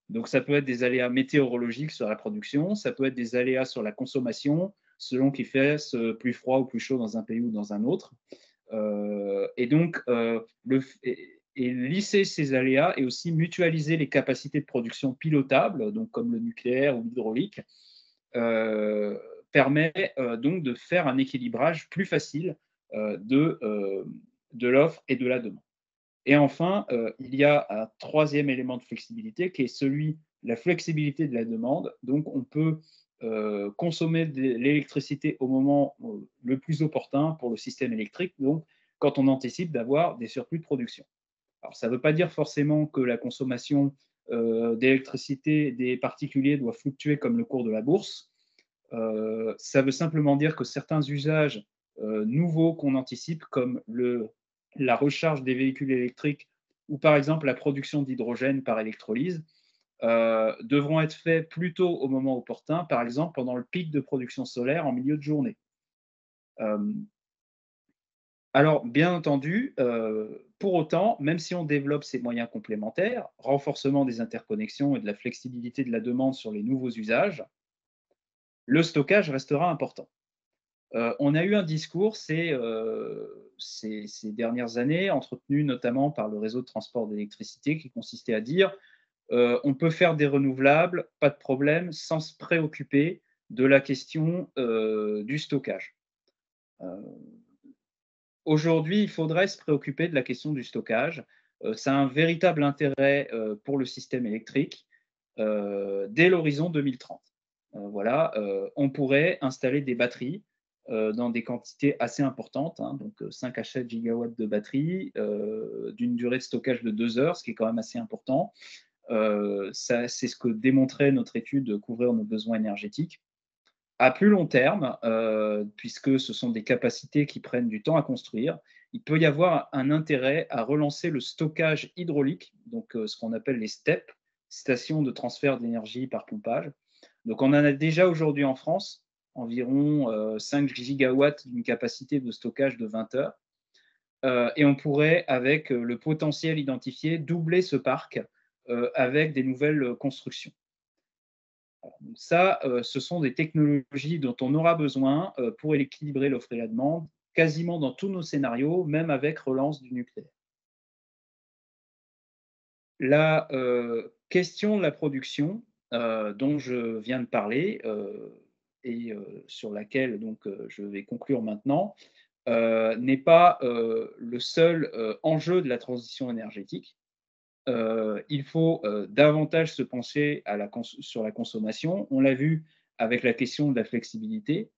Donc, ça peut être des aléas météorologiques sur la production, ça peut être des aléas sur la consommation, selon qu'il fasse plus froid ou plus chaud dans un pays ou dans un autre. Et donc, lisser ces aléas et aussi mutualiser les capacités de production pilotables, donc comme le nucléaire ou l'hydraulique, euh, permet donc de faire un équilibrage plus facile de l'offre et de la demande. Et enfin, il y a un troisième élément de flexibilité qui est celui de la flexibilité de la demande. Donc, on peut consommer de l'électricité au moment le plus opportun pour le système électrique, donc quand on anticipe d'avoir des surplus de production. Alors, ça ne veut pas dire forcément que la consommation d'électricité des particuliers doit fluctuer comme le cours de la bourse. Ça veut simplement dire que certains usages nouveaux qu'on anticipe, comme la recharge des véhicules électriques ou par exemple la production d'hydrogène par électrolyse, devront être faits plus tôt au moment opportun, par exemple pendant le pic de production solaire en milieu de journée. Euh, alors, bien entendu, pour autant, même si on développe ces moyens complémentaires, renforcement des interconnexions et de la flexibilité de la demande sur les nouveaux usages, le stockage restera important. On a eu un discours ces dernières années, entretenu notamment par le réseau de transport d'électricité, qui consistait à dire on peut faire des renouvelables, pas de problème, sans se préoccuper de la question du stockage. Aujourd'hui, il faudrait se préoccuper de la question du stockage. Ça a un véritable intérêt pour le système électrique dès l'horizon 2030. Voilà, on pourrait installer des batteries dans des quantités assez importantes, hein, donc 5 à 7 gigawatts de batterie, d'une durée de stockage de 2 heures, ce qui est quand même assez important. C'est ce que démontrait notre étude Couvrir nos besoins énergétiques. À plus long terme, puisque ce sont des capacités qui prennent du temps à construire, il peut y avoir un intérêt à relancer le stockage hydraulique, donc ce qu'on appelle les STEP, stations de transfert d'énergie par pompage. Donc on en a déjà aujourd'hui en France, environ 5 gigawatts d'une capacité de stockage de 20 heures. Et on pourrait, avec le potentiel identifié, doubler ce parc avec des nouvelles constructions. Donc ça, ce sont des technologies dont on aura besoin pour équilibrer l'offre et la demande, quasiment dans tous nos scénarios, même avec relance du nucléaire. La question de la production dont je viens de parler et sur laquelle donc, je vais conclure maintenant, n'est pas le seul enjeu de la transition énergétique. Il faut davantage se pencher sur la consommation. On l'a vu avec la question de la flexibilité,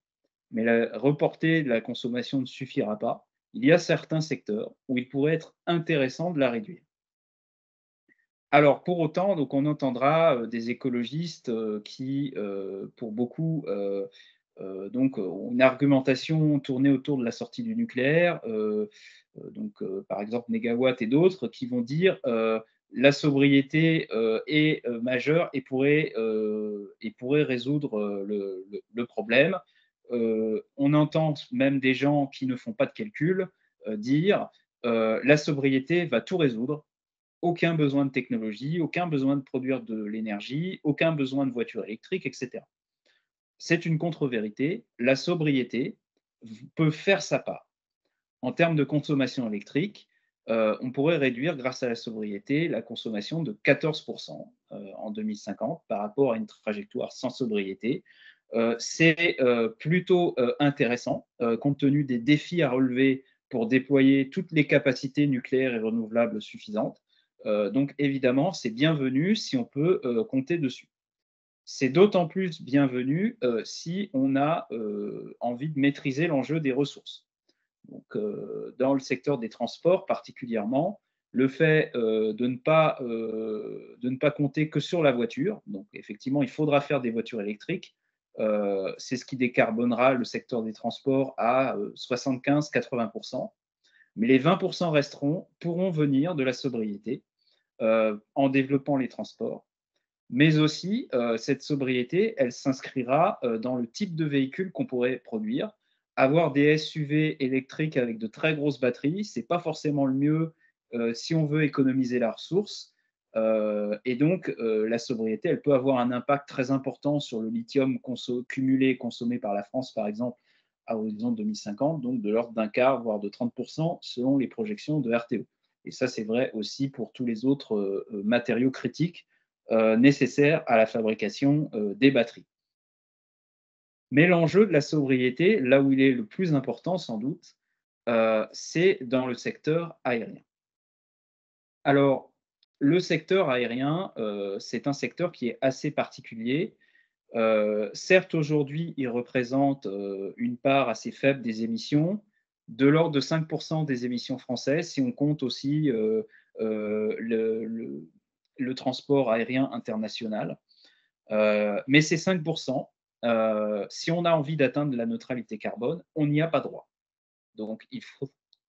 mais reporter de la consommation ne suffira pas. Il y a certains secteurs où il pourrait être intéressant de la réduire. Alors, pour autant, donc on entendra des écologistes qui, pour beaucoup, donc, ont une argumentation tournée autour de la sortie du nucléaire, par exemple Négawatt et d'autres, qui vont dire la sobriété est majeure et pourrait résoudre le problème. On entend même des gens qui ne font pas de calcul dire la sobriété va tout résoudre, aucun besoin de technologie, aucun besoin de produire de l'énergie, aucun besoin de voitures électriques, etc. C'est une contre-vérité. La sobriété peut faire sa part. En termes de consommation électrique, on pourrait réduire, grâce à la sobriété, la consommation de 14% en 2050 par rapport à une trajectoire sans sobriété. C'est plutôt intéressant, compte tenu des défis à relever pour déployer toutes les capacités nucléaires et renouvelables suffisantes. Donc évidemment, c'est bienvenu si on peut compter dessus. C'est d'autant plus bienvenu si on a envie de maîtriser l'enjeu des ressources. Donc, dans le secteur des transports particulièrement, le fait de ne pas compter que sur la voiture, donc effectivement, il faudra faire des voitures électriques. C'est ce qui décarbonera le secteur des transports à 75-80%. Mais les 20% resteront pourront venir de la sobriété en développant les transports. Mais aussi, cette sobriété, elle s'inscrira dans le type de véhicule qu'on pourrait produire. Avoir des SUV électriques avec de très grosses batteries, ce n'est pas forcément le mieux si on veut économiser la ressource. Et donc, la sobriété, elle peut avoir un impact très important sur le lithium cumulé et consommé par la France, par exemple, à horizon 2050, donc de l'ordre d'un quart, voire de 30%, selon les projections de RTE. Et ça, c'est vrai aussi pour tous les autres matériaux critiques nécessaires à la fabrication des batteries. Mais l'enjeu de la sobriété, là où il est le plus important sans doute, c'est dans le secteur aérien. Alors, le secteur aérien, c'est un secteur qui est assez particulier. Certes, aujourd'hui, il représente une part assez faible des émissions, de l'ordre de 5% des émissions françaises, si on compte aussi le transport aérien international. Mais ces 5%, si on a envie d'atteindre la neutralité carbone, on n'y a pas droit. Donc,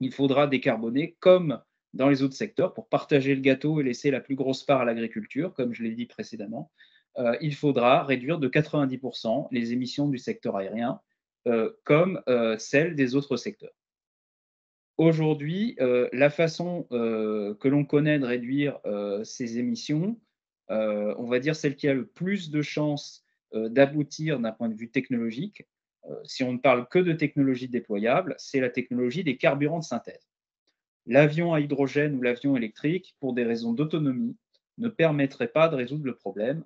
il faudra décarboner comme dans les autres secteurs pour partager le gâteau et laisser la plus grosse part à l'agriculture, comme je l'ai dit précédemment. Il faudra réduire de 90% les émissions du secteur aérien, comme celles des autres secteurs. Aujourd'hui, la façon que l'on connaît de réduire ces émissions, on va dire celle qui a le plus de chances d'aboutir d'un point de vue technologique, si on ne parle que de technologie déployable, c'est la technologie des carburants de synthèse. L'avion à hydrogène ou l'avion électrique, pour des raisons d'autonomie, ne permettrait pas de résoudre le problème,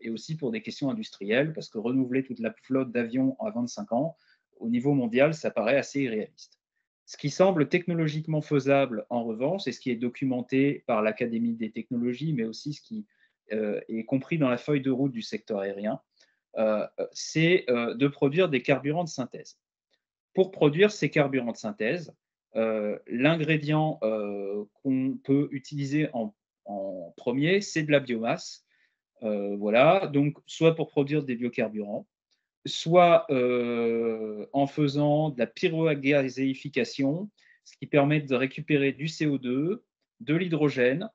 et aussi pour des questions industrielles, parce que renouveler toute la flotte d'avions à 25 ans, au niveau mondial, ça paraît assez irréaliste. Ce qui semble technologiquement faisable, en revanche, et ce qui est documenté par l'Académie des technologies, mais aussi ce qui est compris dans la feuille de route du secteur aérien, c'est de produire des carburants de synthèse. Pour produire ces carburants de synthèse, l'ingrédient qu'on peut utiliser en premier, c'est de la biomasse. Voilà, donc soit pour produire des biocarburants, soit en faisant de la pyrogazéification, ce qui permet de récupérer du CO2, de l'hydrogène,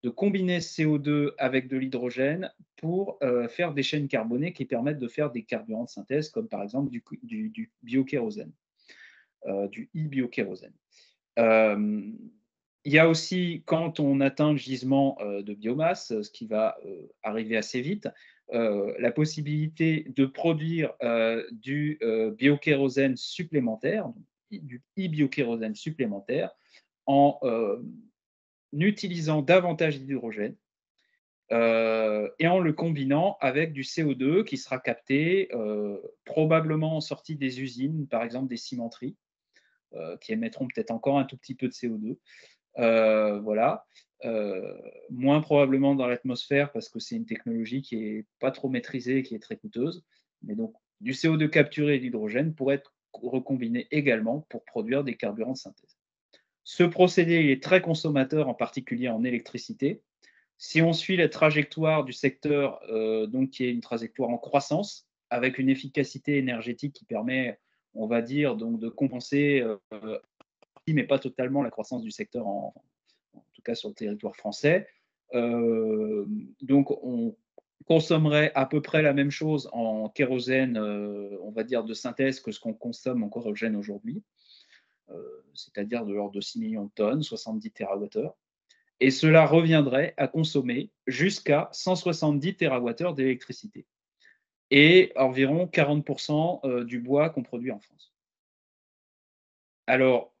de combiner ce CO2 avec de l'hydrogène pour faire des chaînes carbonées qui permettent de faire des carburants de synthèse, comme par exemple du biokérosène, du e-biokérosène. Il y a aussi, quand on atteint le gisement de biomasse, ce qui va arriver assez vite, la possibilité de produire du biokérosène supplémentaire, du e-biokérosène supplémentaire, en utilisant davantage d'hydrogène et en le combinant avec du CO2 qui sera capté probablement en sortie des usines, par exemple des cimenteries, qui émettront peut-être encore un tout petit peu de CO2. Voilà. Moins probablement dans l'atmosphère parce que c'est une technologie qui n'est pas trop maîtrisée et qui est très coûteuse. Mais donc, du CO2 capturé et de l'hydrogène pourrait être recombiné également pour produire des carburants de synthèse. Ce procédé il est très consommateur, en particulier en électricité. Si on suit la trajectoire du secteur, donc qui est une trajectoire en croissance, avec une efficacité énergétique qui permet, on va dire, donc de compenser, mais pas totalement, la croissance du secteur en tout cas sur le territoire français. Donc, on consommerait à peu près la même chose en kérosène, on va dire, de synthèse que ce qu'on consomme en kérosène aujourd'hui, c'est-à-dire de l'ordre de 6 millions de tonnes, 70 TWh. Et cela reviendrait à consommer jusqu'à 170 TWh d'électricité et environ 40% du bois qu'on produit en France. Alors,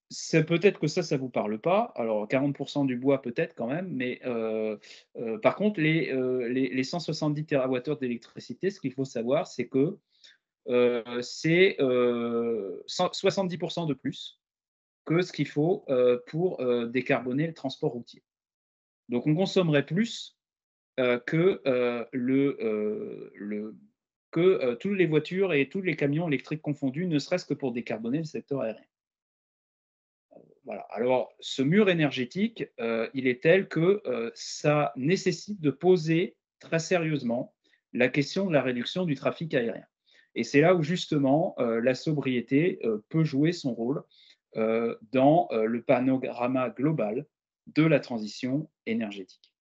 c'est peut-être que ça vous parle pas. Alors 40% du bois peut-être quand même, mais par contre les 170 TWh d'électricité, ce qu'il faut savoir, c'est que c'est 70% de plus que ce qu'il faut pour décarboner le transport routier. Donc on consommerait plus que toutes les voitures et tous les camions électriques confondus, ne serait-ce que pour décarboner le secteur aérien. Voilà. Alors, ce mur énergétique, il est tel que ça nécessite de poser très sérieusement la question de la réduction du trafic aérien. Et c'est là où justement la sobriété peut jouer son rôle dans le panorama global de la transition énergétique.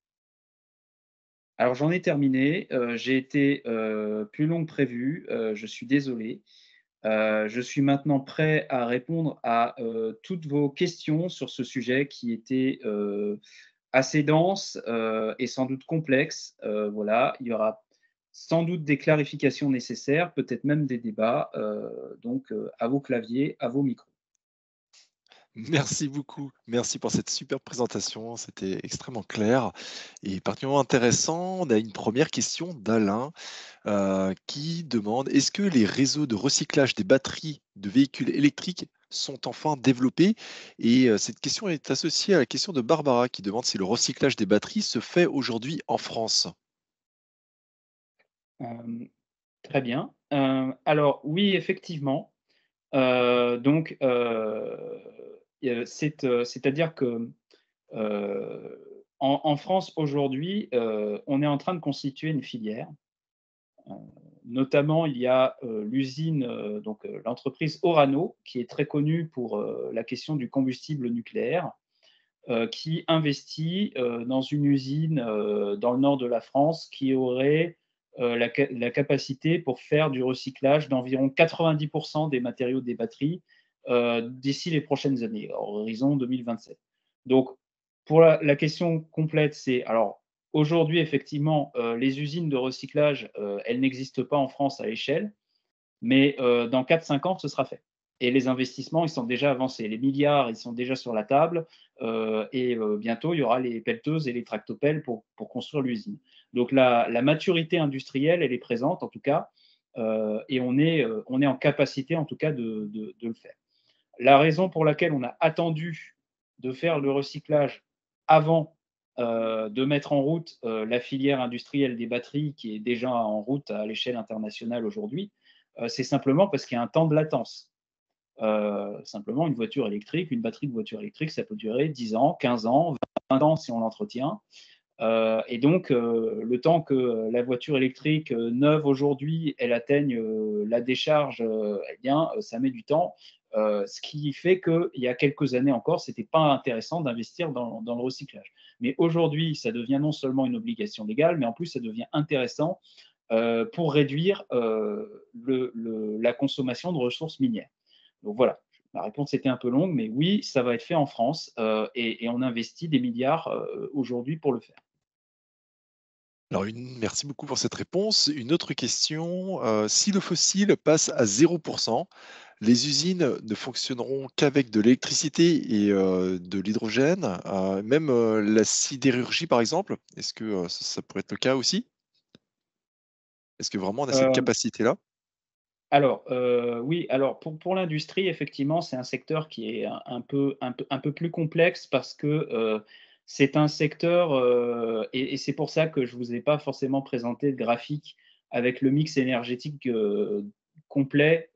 Alors j'en ai terminé, j'ai été plus long que prévu, je suis désolé. Je suis maintenant prêt à répondre à toutes vos questions sur ce sujet qui était assez dense et sans doute complexe. Voilà, il y aura sans doute des clarifications nécessaires, peut-être même des débats. Donc, à vos claviers, à vos micros. Merci beaucoup. Merci pour cette super présentation. C'était extrêmement clair et particulièrement intéressant. On a une première question d'Alain qui demande: est-ce que les réseaux de recyclage des batteries de véhicules électriques sont enfin développés? Et cette question est associée à la question de Barbara qui demande si le recyclage des batteries se fait aujourd'hui en France. Euh, Très bien. Alors, oui, effectivement. Donc, c'est-à-dire que en France aujourd'hui, on est en train de constituer une filière. Euh, Notamment, il y a l'usine, l'entreprise Orano, qui est très connue pour la question du combustible nucléaire, qui investit dans une usine dans le nord de la France qui aurait la capacité pour faire du recyclage d'environ 90% des matériaux des batteries d'ici les prochaines années, à horizon 2027. Donc, pour la question complète, c'est alors aujourd'hui, effectivement, les usines de recyclage, elles n'existent pas en France à l'échelle, mais dans 4-5 ans, ce sera fait. Et les investissements, ils sont déjà avancés. Les milliards, ils sont déjà sur la table. Et bientôt, il y aura les pelleteuses et les tractopelles pour construire l'usine. Donc la maturité industrielle, elle est présente en tout cas. Et on est en capacité en tout cas de le faire. La raison pour laquelle on a attendu de faire le recyclage avant de mettre en route la filière industrielle des batteries qui est déjà en route à l'échelle internationale aujourd'hui, c'est simplement parce qu'il y a un temps de latence. Simplement, une voiture électrique, une batterie de voiture électrique, ça peut durer 10 ans, 15 ans, 20 ans si on l'entretient. Et donc, le temps que la voiture électrique neuve aujourd'hui, elle atteigne la décharge, eh bien, ça met du temps. Ce qui fait qu'il y a quelques années encore, ce n'était pas intéressant d'investir dans le recyclage. Mais aujourd'hui, ça devient non seulement une obligation légale, mais en plus, ça devient intéressant pour réduire la consommation de ressources minières. Donc voilà, ma réponse était un peu longue, mais oui, ça va être fait en France et on investit des milliards aujourd'hui pour le faire. Alors, merci beaucoup pour cette réponse. Une autre question, si le fossile passe à 0%, les usines ne fonctionneront qu'avec de l'électricité et de l'hydrogène, même, la sidérurgie, par exemple? Est-ce que, ça pourrait être le cas aussi? Est-ce que vraiment on a cette Euh, capacité-là? Alors, oui, alors pour l'industrie, effectivement, c'est un secteur qui est un peu plus complexe parce que, c'est un secteur, et c'est pour ça que je ne vous ai pas forcément présenté de graphique avec le mix énergétique, complet,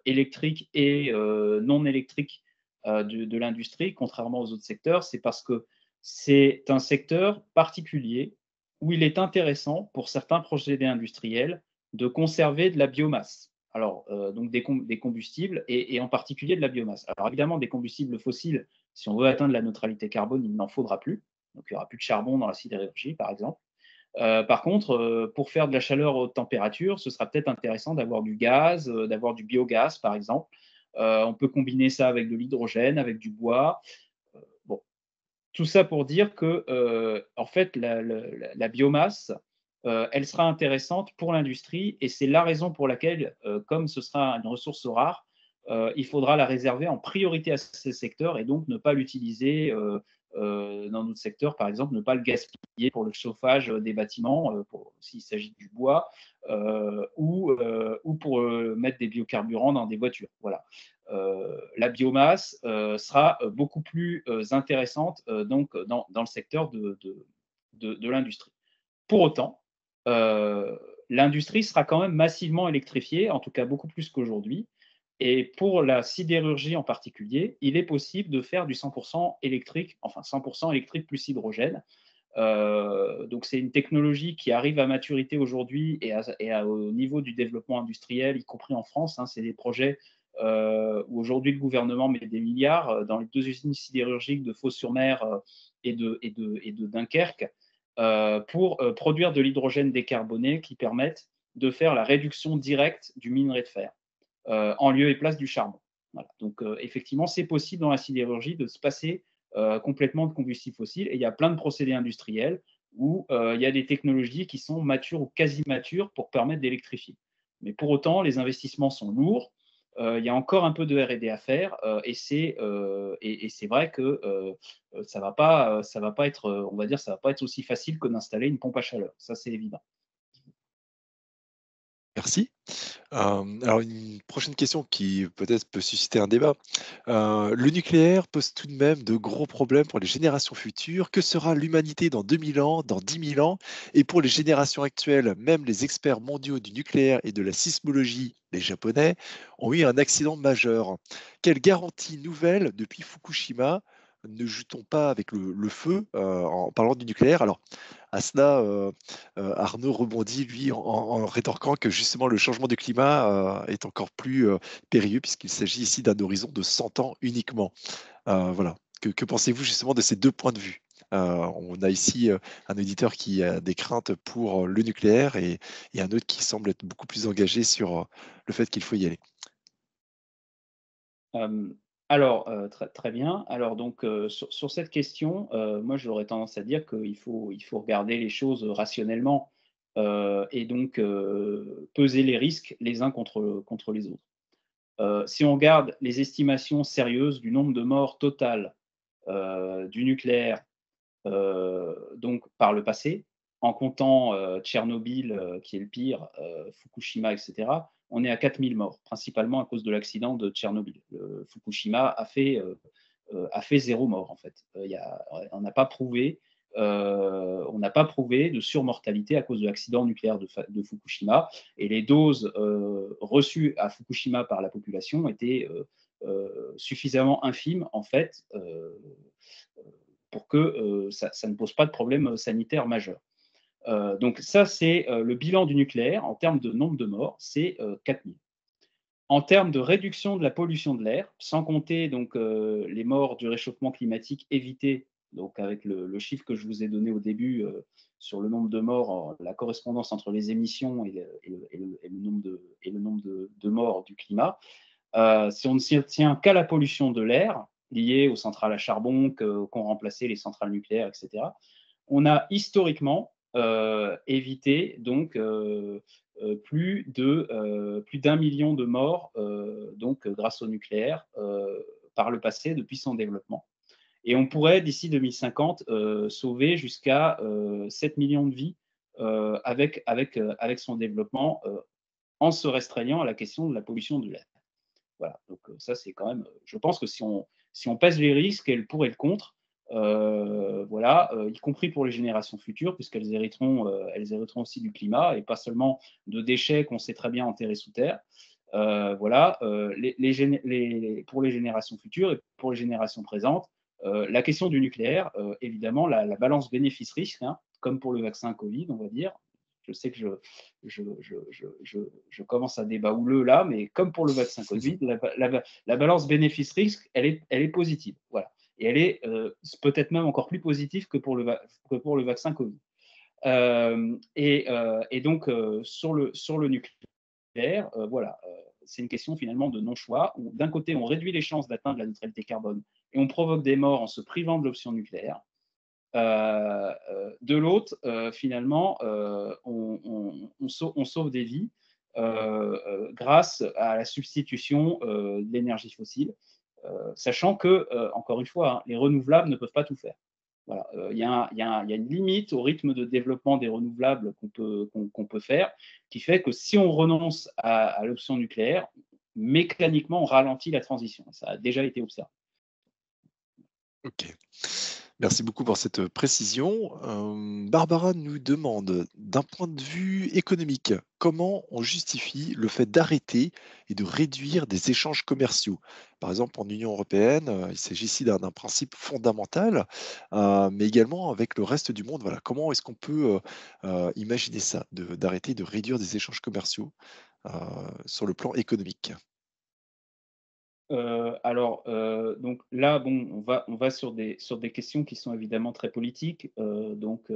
électrique et non électrique, de l'industrie, contrairement aux autres secteurs. C'est parce que c'est un secteur particulier où il est intéressant pour certains procédés industriels de conserver de la biomasse. Alors, donc des combustibles et en particulier de la biomasse. Alors évidemment, des combustibles fossiles, si on veut atteindre la neutralité carbone, il n'en faudra plus. Donc il n'y aura plus de charbon dans la sidérurgie, par exemple. Par contre, pour faire de la chaleur haute température, ce sera peut-être intéressant d'avoir du gaz, d'avoir du biogaz, par exemple. On peut combiner ça avec de l'hydrogène, avec du bois. Bon, tout ça pour dire que, en fait, la biomasse, elle sera intéressante pour l'industrie et c'est la raison pour laquelle, comme ce sera une ressource rare, il faudra la réserver en priorité à ces secteurs et donc ne pas l'utiliser dans d'autres secteurs, par exemple, ne pas le gaspiller pour le chauffage des bâtiments, s'il s'agit du bois, ou pour mettre des biocarburants dans des voitures. Voilà. La biomasse sera beaucoup plus intéressante donc dans le secteur de l'industrie. Pour autant, l'industrie sera quand même massivement électrifiée, en tout cas beaucoup plus qu'aujourd'hui. Et pour la sidérurgie en particulier, il est possible de faire du 100% électrique, enfin 100% électrique plus hydrogène. Donc c'est une technologie qui arrive à maturité aujourd'hui au niveau du développement industriel, y compris en France. Hein. C'est des projets où aujourd'hui le gouvernement met des milliards dans les deux usines sidérurgiques de Fos-sur-Mer et de Dunkerque pour produire de l'hydrogène décarboné qui permettent de faire la réduction directe du minerai de fer en lieu et place du charbon. Voilà. Donc effectivement, c'est possible dans la sidérurgie de se passer complètement de combustibles fossiles et il y a plein de procédés industriels où il y a des technologies qui sont matures ou quasi matures pour permettre d'électrifier. Mais pour autant, les investissements sont lourds. Il y a encore un peu de R&D à faire et c'est vrai que ça va pas être, on va dire, ça va pas être aussi facile que d'installer une pompe à chaleur. Ça, c'est évident. Merci. Alors une prochaine question qui peut-être peut susciter un débat. Le nucléaire pose tout de même de gros problèmes pour les générations futures. Que sera l'humanité dans 2000 ans, dans 10 000 ans? Et pour les générations actuelles, même les experts mondiaux du nucléaire et de la sismologie, les Japonais, ont eu un accident majeur. Quelle garantie nouvelle depuis Fukushima ne joue-t-on pas avec le feu en parlant du nucléaire? Alors, à cela, Arnaud rebondit, lui, en rétorquant que justement le changement du climat est encore plus périlleux puisqu'il s'agit ici d'un horizon de 100 ans uniquement. Voilà. Que pensez-vous justement de ces deux points de vue? On a ici un auditeur qui a des craintes pour le nucléaire et un autre qui semble être beaucoup plus engagé sur le fait qu'il faut y aller. Hem, alors, très bien. Alors donc, sur cette question, moi j'aurais tendance à dire qu'il faut regarder les choses rationnellement, et donc peser les risques les uns contre les autres. Si on regarde les estimations sérieuses du nombre de morts total, du nucléaire, donc par le passé, en comptant, Tchernobyl, qui est le pire, Fukushima et cetera, on est à 4 000 morts, principalement à cause de l'accident de Tchernobyl. Fukushima a fait 0 mort en fait. Il y a on n'a pas prouvé de surmortalité à cause de l'accident nucléaire de Fukushima et les doses, reçues à Fukushima par la population étaient, suffisamment infimes en fait, pour que ça ne pose pas de problème sanitaire majeur. Donc ça, c'est le bilan du nucléaire en termes de nombre de morts, c'est 4 000. En termes de réduction de la pollution de l'air, sans compter donc les morts du réchauffement climatique évitées, donc avec le chiffre que je vous ai donné au début sur le nombre de morts, la correspondance entre les émissions et le nombre de morts du climat, si on ne s'y tient qu'à la pollution de l'air liée aux centrales à charbon qu'ont remplacé les centrales nucléaires, etc., on a historiquement éviter donc plus d'1 million de morts donc grâce au nucléaire par le passé depuis son développement. Et on pourrait, d'ici 2050, sauver jusqu'à 7 millions de vies avec son développement en se restreignant à la question de la pollution de l'air. Voilà, donc ça, c'est quand même, je pense que si on pèse les risques et le pour et le contre, voilà, y compris pour les générations futures, puisqu'elles hériteront aussi du climat et pas seulement de déchets qu'on sait très bien enterrer sous terre. Voilà, pour les générations futures et pour les générations présentes, la question du nucléaire, évidemment, la balance bénéfice-risque, hein, comme pour le vaccin Covid, on va dire. Je sais que je commence un débat houleux là, mais comme pour le vaccin Covid, la balance bénéfice-risque, elle est positive. Voilà. Et elle est peut-être même encore plus positive que pour le vaccin Covid. Et donc, sur le nucléaire, voilà, c'est une question finalement de non-choix, où d'un côté, on réduit les chances d'atteindre la neutralité carbone et on provoque des morts en se privant de l'option nucléaire. De l'autre, finalement, on sauve des vies grâce à la substitution de l'énergie fossile, sachant que, encore une fois, hein, les renouvelables ne peuvent pas tout faire. Voilà, il y a une limite au rythme de développement des renouvelables qu'on peut faire, qui fait que si on renonce à l'option nucléaire, mécaniquement, on ralentit la transition. Ça a déjà été observé. Ok. Merci beaucoup pour cette précision. Barbara nous demande, d'un point de vue économique, comment on justifie le fait d'arrêter et de réduire des échanges commerciaux? Par exemple, en Union européenne, il s'agit ici d'un principe fondamental, mais également avec le reste du monde. Voilà, comment est-ce qu'on peut imaginer ça, d'arrêter, de réduire des échanges commerciaux euh, sur le plan économique? Alors, donc là, bon, on va sur des questions qui sont évidemment très politiques. Donc,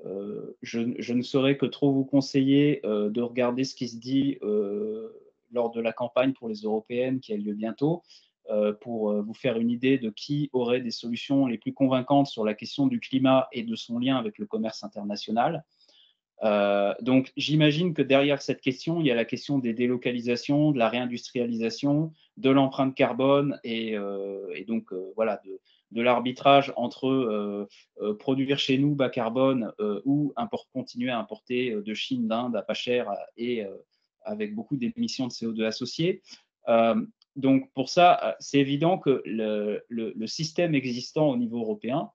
je ne saurais que trop vous conseiller de regarder ce qui se dit lors de la campagne pour les européennes qui a lieu bientôt, pour vous faire une idée de qui aurait des solutions les plus convaincantes sur la question du climat et de son lien avec le commerce international. Donc, j'imagine que derrière cette question, il y a la question des délocalisations, de la réindustrialisation, de l'empreinte carbone et donc voilà, de l'arbitrage entre produire chez nous bas carbone ou continuer à importer de Chine, d'Inde à pas cher et avec beaucoup d'émissions de CO2 associées. Euh, donc, pour ça, c'est évident que le système existant au niveau européen,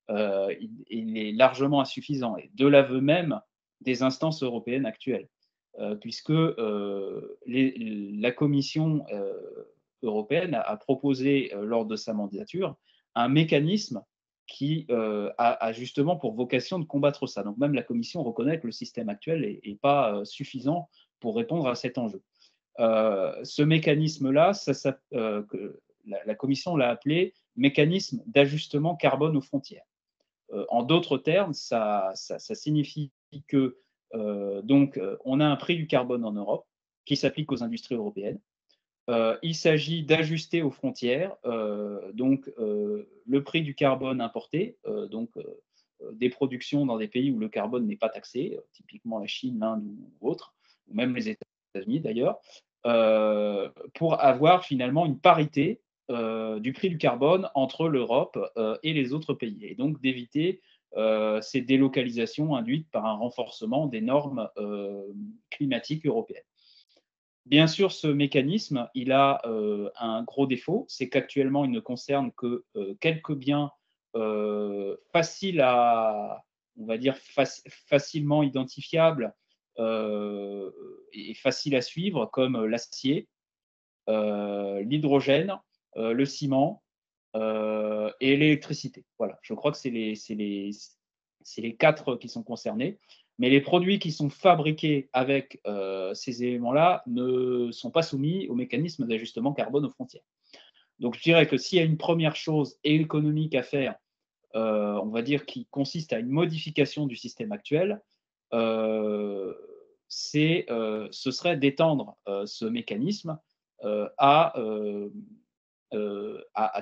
il est largement insuffisant. Et de l'aveu même des instances européennes actuelles, puisque la Commission européenne a proposé, lors de sa mandature, un mécanisme qui a justement pour vocation de combattre ça. Donc même la Commission reconnaît que le système actuel n'est pas suffisant pour répondre à cet enjeu. Ce mécanisme-là, la Commission l'a appelé mécanisme d'ajustement carbone aux frontières. En d'autres termes, ça signifie que on a un prix du carbone en Europe qui s'applique aux industries européennes. Il s'agit d'ajuster aux frontières le prix du carbone importé, des productions dans des pays où le carbone n'est pas taxé, typiquement la Chine, l'Inde ou autres, ou même les États-Unis d'ailleurs, pour avoir finalement une parité du prix du carbone entre l'Europe et les autres pays, et donc d'éviter ces délocalisations induites par un renforcement des normes climatiques européennes. Bien sûr, ce mécanisme, il a un gros défaut, c'est qu'actuellement, il ne concerne que quelques biens faciles on va dire, facilement identifiables et faciles à suivre, comme l'acier, l'hydrogène, le ciment et l'électricité. Voilà, je crois que c'est les quatre qui sont concernés. Mais les produits qui sont fabriqués avec ces éléments-là ne sont pas soumis au mécanisme d'ajustement carbone aux frontières. Donc, je dirais que s'il y a une première chose économique à faire, on va dire, qui consiste à une modification du système actuel, euh, ce serait d'étendre ce mécanisme à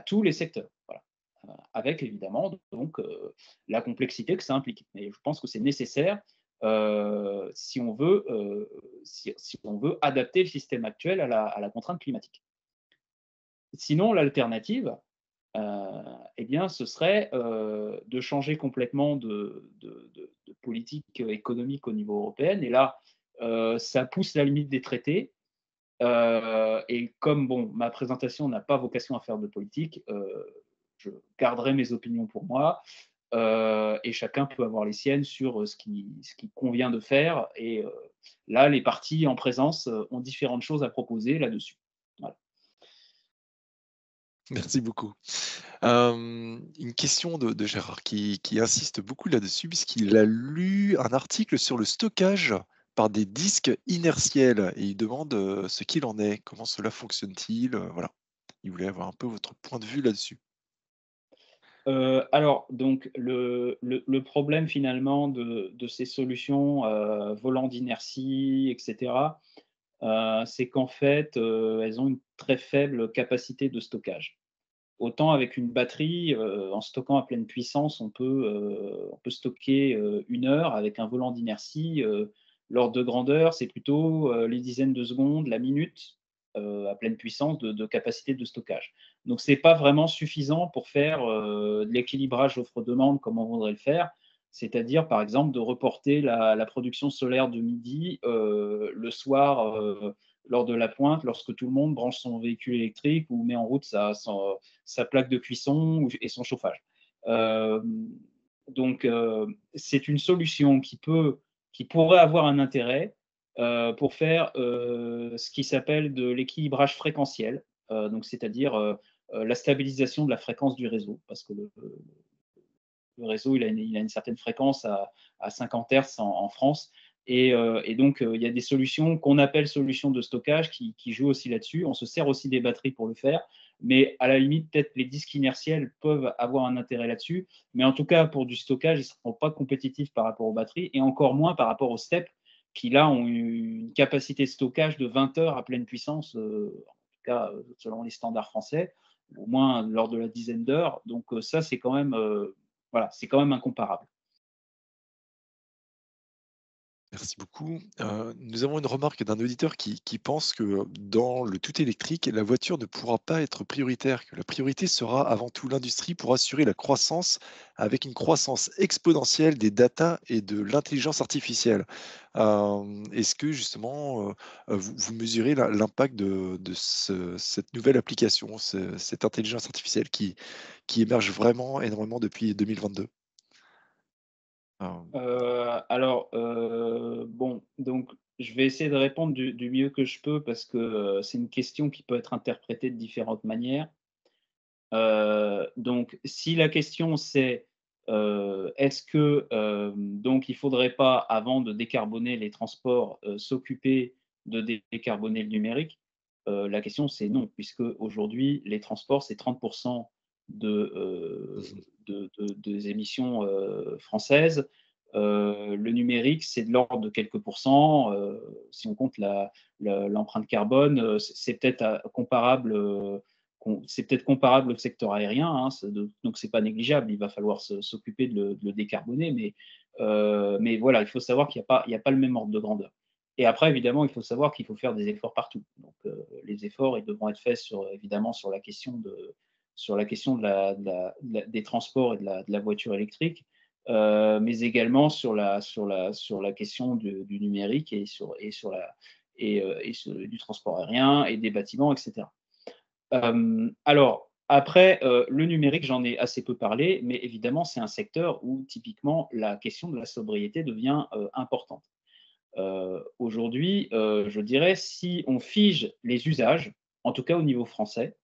tous les secteurs. Voilà. avec évidemment donc la complexité que ça implique. Mais je pense que c'est nécessaire si on veut, si on veut adapter le système actuel à la contrainte climatique. Sinon, l'alternative, eh bien, ce serait de changer complètement de politique économique au niveau européen. Et là, ça pousse la limite des traités. Et comme bon, ma présentation n'a pas vocation à faire de politique, je garderai mes opinions pour moi. Et chacun peut avoir les siennes sur ce qui convient de faire. Et là, les partis en présence ont différentes choses à proposer là-dessus. Voilà. Merci beaucoup. Une question de Gérard qui insiste beaucoup là-dessus puisqu'il a lu un article sur le stockage par des disques inertiels et il demande, ce qu'il en est. Comment cela fonctionne-t-il? Voilà. Il voulait avoir un peu votre point de vue là-dessus. Alors, donc, le problème finalement de ces solutions volant d'inertie, etc., c'est qu'en fait, elles ont une très faible capacité de stockage. Autant avec une batterie, en stockant à pleine puissance, on peut stocker 1 heure. Avec un volant d'inertie, l'ordre de grandeur, c'est plutôt les dizaines de secondes, la minute, à pleine puissance de capacité de stockage. Donc, ce n'est pas vraiment suffisant pour faire de l'équilibrage offre-demande comme on voudrait le faire. C'est-à-dire, par exemple, de reporter la production solaire de midi le soir lors de la pointe, lorsque tout le monde branche son véhicule électrique ou met en route sa plaque de cuisson et son chauffage. Euh, donc, c'est une solution qui pourrait avoir un intérêt pour faire ce qui s'appelle de l'équilibrage fréquentiel, donc c'est-à-dire la stabilisation de la fréquence du réseau, parce que le réseau il a une certaine fréquence à 50 Hz en France. Et donc, il y a des solutions qu'on appelle solutions de stockage qui jouent aussi là-dessus. On se sert aussi des batteries pour le faire, mais à la limite, peut-être les disques inertiels peuvent avoir un intérêt là-dessus. Mais en tout cas, pour du stockage, ils ne seront pas compétitifs par rapport aux batteries et encore moins par rapport aux STEP qui, là, ont une capacité de stockage de 20 heures à pleine puissance, en tout cas selon les standards français, au moins lors de la dizaine d'heures. Donc, ça, c'est quand même voilà, c'est quand même incomparable. Merci beaucoup. Nous avons une remarque d'un auditeur qui pense que dans le tout électrique, la voiture ne pourra pas être prioritaire, que la priorité sera avant tout l'industrie pour assurer la croissance avec une croissance exponentielle des data et de l'intelligence artificielle. Est-ce que justement, vous mesurez l'impact de cette nouvelle application, cette intelligence artificielle qui émerge vraiment énormément depuis 2022? Alors, bon, donc je vais essayer de répondre du mieux que je peux parce que, c'est une question qui peut être interprétée de différentes manières. Donc si la question c'est, est-ce que, donc il faudrait pas, avant de décarboner les transports, s'occuper de décarboner le numérique? La question c'est non, puisque aujourd'hui les transports, c'est 30 Mmh. des émissions, françaises. Le numérique, c'est de l'ordre de quelques pourcents. Si on compte l'empreinte carbone, c'est peut-être comparable, c'est peut-être comparable au secteur aérien, hein, donc c'est pas négligeable. Il va falloir s'occuper de le décarboner, mais voilà, il faut savoir il y a pas le même ordre de grandeur. Et après, évidemment, il faut savoir qu'il faut faire des efforts partout. Donc, les efforts, ils devront être faits évidemment sur la question des transports et de la voiture électrique, mais également sur la question du numérique et du transport aérien et des bâtiments, etc. Alors, après, le numérique, j'en ai assez peu parlé, mais évidemment, c'est un secteur où typiquement la question de la sobriété devient importante. Aujourd'hui, je dirais, si on fige les usages, en tout cas au niveau français,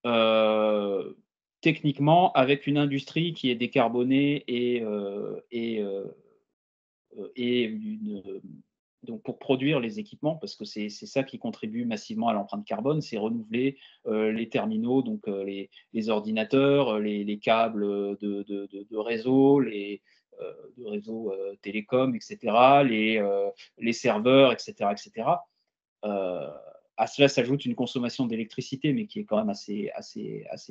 heu, techniquement, avec une industrie qui est décarbonée et donc pour produire les équipements, parce que c'est ça qui contribue massivement à l'empreinte carbone, c'est renouveler les terminaux, donc les ordinateurs, les câbles de réseau, de réseau télécom, etc., les serveurs, etc., etc. À cela s'ajoute une consommation d'électricité, mais qui est quand même assez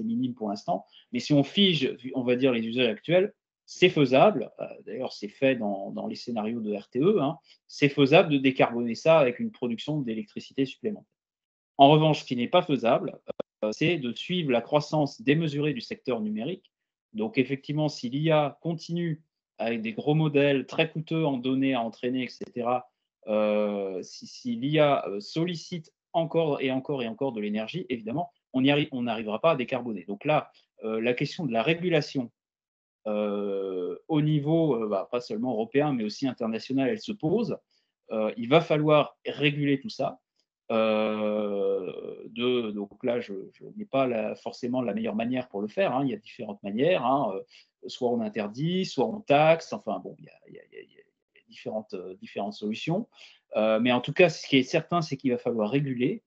minime pour l'instant. Mais si on fige, on va dire, les usages actuels, c'est faisable. D'ailleurs, c'est fait dans les scénarios de RTE. Hein, c'est faisable de décarboner ça avec une production d'électricité supplémentaire. En revanche, ce qui n'est pas faisable, c'est de suivre la croissance démesurée du secteur numérique. Donc, effectivement, si l'IA continue avec des gros modèles très coûteux en données à entraîner, etc., si l'IA sollicite encore et encore et encore de l'énergie, évidemment, on n'arrivera pas à décarboner. Donc là, la question de la régulation au niveau, pas seulement européen, mais aussi international, elle se pose. Il va falloir réguler tout ça. Donc là, je n'ai pas forcément la meilleure manière pour le faire. Hein. Il y a différentes manières. Hein. Soit on interdit, soit on taxe. Enfin bon, il y a différentes solutions. Mais en tout cas, ce qui est certain, c'est qu'il va falloir réguler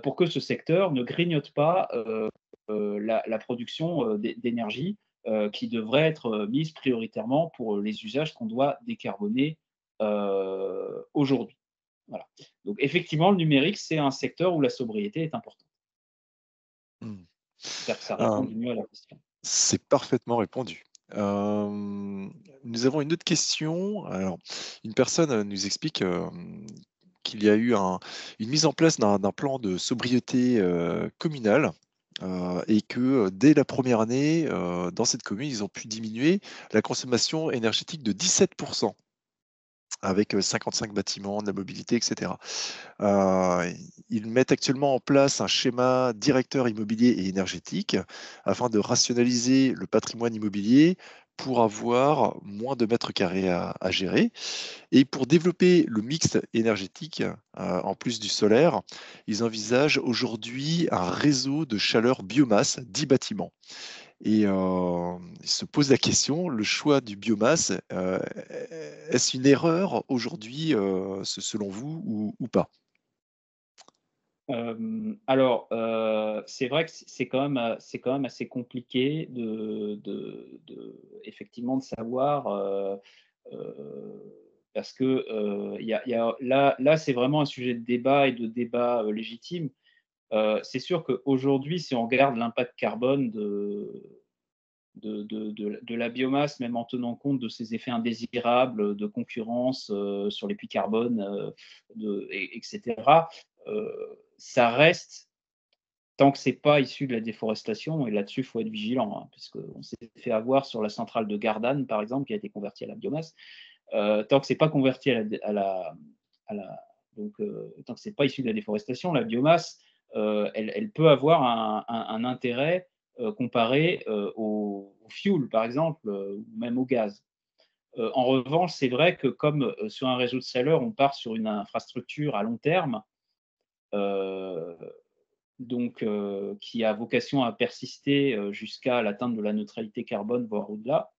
pour que ce secteur ne grignote pas la production d'énergie qui devrait être mise prioritairement pour les usages qu'on doit décarboner aujourd'hui. Voilà. Donc effectivement, le numérique, c'est un secteur où la sobriété est importante. Mmh. J'espère que ça répond Hem, du mieux à la question. c'est parfaitement répondu. Nous avons une autre question. Alors, une personne, nous explique, qu'il y a eu une mise en place d'un plan de sobriété, communal, et que, dès la première année, dans cette commune, ils ont pu diminuer la consommation énergétique de 17 avec, 55 bâtiments, de la mobilité et cetera. Heu, ils mettent actuellement en place un schéma directeur immobilier et énergétique afin de rationaliser le patrimoine immobilier pour avoir moins de mètres carrés à gérer et pour développer le mix énergétique, en plus du solaire, ils envisagent aujourd'hui un réseau de chaleur biomasse, 10 bâtiments. Et il se pose la question, le choix du biomasse, est-ce une erreur aujourd'hui, selon vous ou pas? Alors, c'est vrai que c'est quand même assez compliqué effectivement de savoir, parce que, il y a là, c'est vraiment un sujet de débat et de débat, légitime. C'est sûr qu'aujourd'hui, si on regarde l'impact carbone de la biomasse, même en tenant compte de ses effets indésirables de concurrence sur les puits carbone, etc., ça reste, tant que c'est pas issu de la déforestation, et là-dessus, il faut être vigilant, hein, puisqu'on s'est fait avoir sur la centrale de Gardanne, par exemple, qui a été convertie à la biomasse. Tant que c'est pas converti à la tant que c'est pas issu de la déforestation, la biomasse, elle peut avoir un intérêt comparé au fuel, par exemple, ou même au gaz. En revanche, c'est vrai que comme sur un réseau de chaleur, on part sur une infrastructure à long terme, euh, qui a vocation à persister jusqu'à l'atteinte de la neutralité carbone, voire au-delà.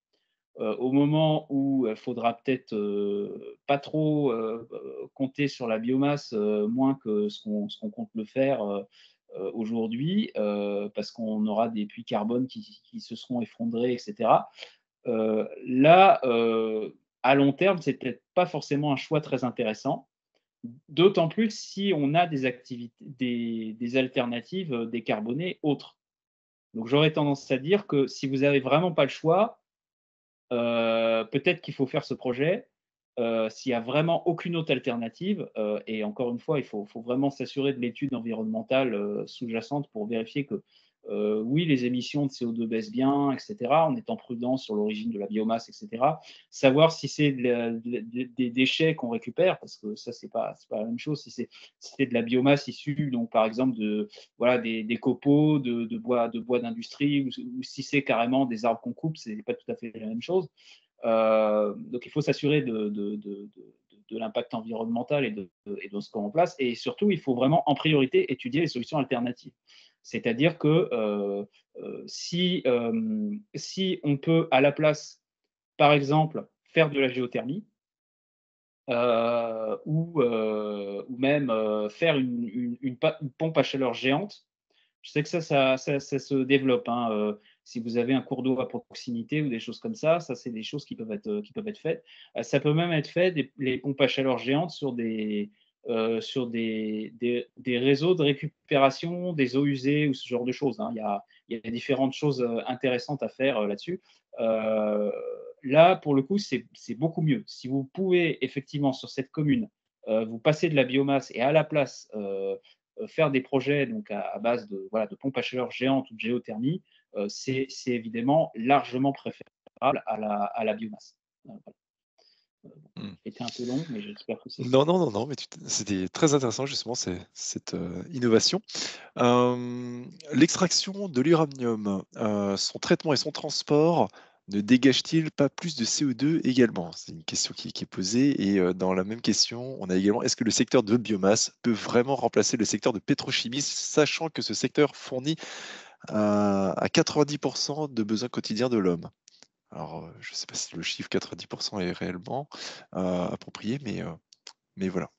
Au moment où il faudra peut-être pas trop compter sur la biomasse, moins que ce qu'on compte le faire aujourd'hui, parce qu'on aura des puits carbone qui se seront effondrés, etc. Là, à long terme, c'est peut-être pas forcément un choix très intéressant. D'autant plus si on a des activités, des alternatives décarbonées autres. Donc j'aurais tendance à dire que si vous n'avez vraiment pas le choix, peut-être qu'il faut faire ce projet. S'il y a vraiment aucune autre alternative, et encore une fois, il faut vraiment s'assurer de l'étude environnementale, sous-jacente pour vérifier que, oui, les émissions de CO2 baissent bien, et cetera, en étant prudent sur l'origine de la biomasse, et cetera. Savoir si c'est des déchets qu'on récupère, parce que ça, c'est pas la même chose. Si c'est de la biomasse issue, donc par exemple voilà, des copeaux, de bois d'industrie, ou si c'est carrément des arbres qu'on coupe, c'est pas tout à fait la même chose. Donc il faut s'assurer de l'impact environnemental et de ce qu'on met en place. Et surtout, il faut vraiment en priorité étudier les solutions alternatives. C'est-à-dire que si on peut à la place, par exemple, faire de la géothermie, ou même faire une pompe à chaleur géante. Je sais que ça se développe, hein, si vous avez un cours d'eau à proximité ou des choses comme ça, c'est des choses qui peuvent être faites. Ça peut même être fait, les pompes à chaleur géantes, sur sur des réseaux de récupération des eaux usées ou ce genre de choses, hein. Il y a différentes choses intéressantes à faire là-dessus. Euh, Là, pour le coup, c'est beaucoup mieux. Si vous pouvez effectivement sur cette commune vous passer de la biomasse et à la place faire des projets donc à base de, voilà, de pompes à chaleur géantes ou de géothermie, c'est évidemment largement préférable à la biomasse. Voilà. Mmh. C'était un peu long, mais j'espère que c'est Non, clair. non, non, non, mais c'était très intéressant justement cette, innovation. L'extraction de l'uranium, son traitement et son transport ne dégagent-ils pas plus de CO2 également? C'est une question qui est posée et dans la même question, on a également: est-ce que le secteur de biomasse peut vraiment remplacer le secteur de pétrochimie, sachant que ce secteur fournit à 90 de besoins quotidiens de l'homme? Alors, je ne sais pas si le chiffre 90 est réellement, approprié, mais voilà.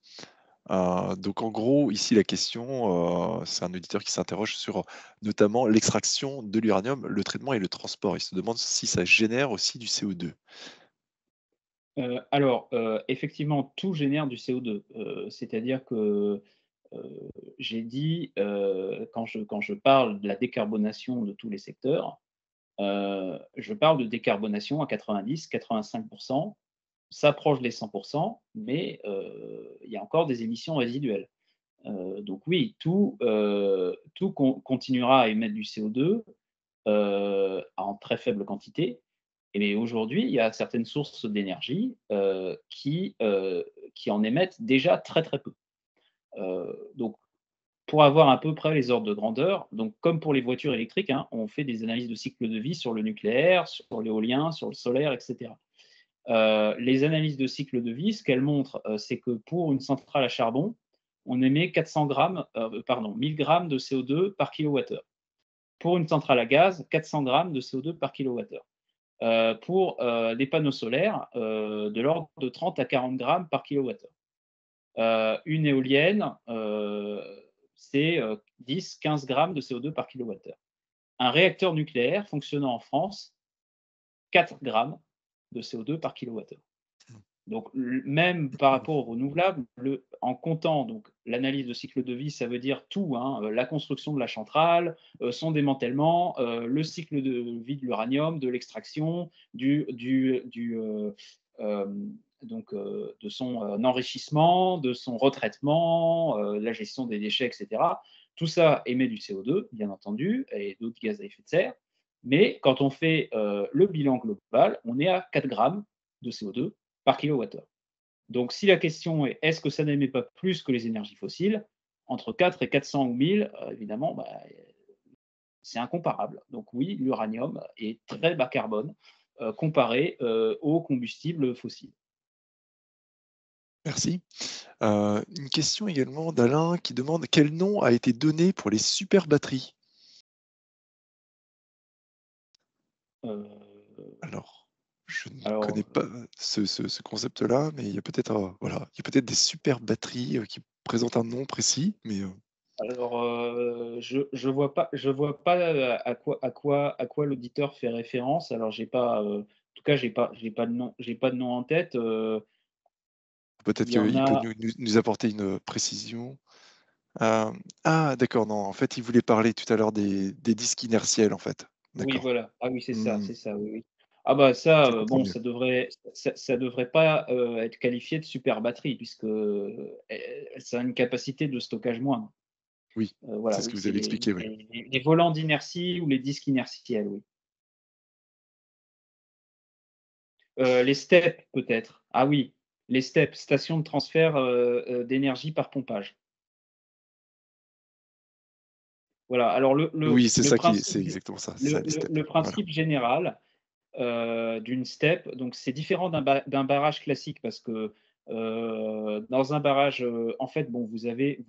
Donc en gros, ici la question, c'est un auditeur qui s'interroge sur notamment l'extraction de l'uranium, le traitement et le transport. Il se demande si ça génère aussi du CO2. Alors, effectivement, tout génère du CO2. C'est-à-dire que, j'ai dit, quand je parle de la décarbonation de tous les secteurs, je parle de décarbonation à 90-85. Ça approche des 100, mais il y a encore des émissions résiduelles. Donc oui, tout continuera à émettre du CO2, en très faible quantité. Et aujourd'hui, il y a certaines sources d'énergie qui en émettent déjà très très peu. Donc, pour avoir à peu près les ordres de grandeur, donc comme pour les voitures électriques, hein, on fait des analyses de cycle de vie sur le nucléaire, sur l'éolien, sur le solaire, etc. Les analyses de cycle de vie, ce qu'elles montrent, c'est que pour une centrale à charbon, on émet 400 grammes, pardon, 1000 grammes de CO2 par kilowattheure. Pour une centrale à gaz, 400 grammes de CO2 par kilowattheure. Pour des panneaux solaires, de l'ordre de 30 à 40 grammes par kilowattheure. Une éolienne, c'est 10-15 grammes de CO2 par kilowattheure. Un réacteur nucléaire fonctionnant en France, 4 grammes de CO2 par kilowattheure. Donc, même par rapport aux renouvelables, en comptant donc l'analyse de cycle de vie, ça veut dire tout, hein, la construction de la centrale, son démantèlement, le cycle de vie de l'uranium, de l'extraction, de son enrichissement, de son retraitement, la gestion des déchets, etc. Tout ça émet du CO2, bien entendu, et d'autres gaz à effet de serre. Mais quand on fait le bilan global, on est à 4 grammes de CO2 par kilowattheure. Donc, si la question est est-ce que ça n'émet pas plus que les énergies fossiles, entre 4 et 400 ou 1000, évidemment, bah, c'est incomparable. Donc oui, l'uranium est très bas carbone comparé aux combustibles fossiles. Merci. Une question également d'Alain qui demande: quel nom a été donné pour les super batteries? Euh, Alors, je ne alors, connais pas ce concept-là, mais il y a peut-être, voilà, il y a peut-être des super batteries, qui présentent un nom précis, mais, je vois pas à quoi l'auditeur fait référence. Alors, j'ai pas, en tout cas, j'ai pas de nom en tête. peut-être Il y en qu'il peut a. nous apporter une, précision. Ah d'accord, non, en fait, il voulait parler tout à l'heure des disques inertiels, en fait. Oui, D'accord. voilà. Ah oui, Mmh, c'est ça, oui, oui. Ah bah ça, je comprends bon, mieux. ça devrait pas, être qualifié de super batterie puisque, ça a une capacité de stockage moindre. Oui, Voilà, c'est ce oui, que vous c'est avez expliqué, oui. les volants d'inertie ou les disques inertiels, oui. Les STEP peut-être. Ah oui, les STEP, stations de transfert, d'énergie par pompage. Voilà, alors Oui, c'est ça qui c'est exactement ça, c'est ça les steps. le Voilà. principe général, d'une STEP. Donc, c'est différent d'un barrage classique parce que dans un barrage, en fait, bon, vous avez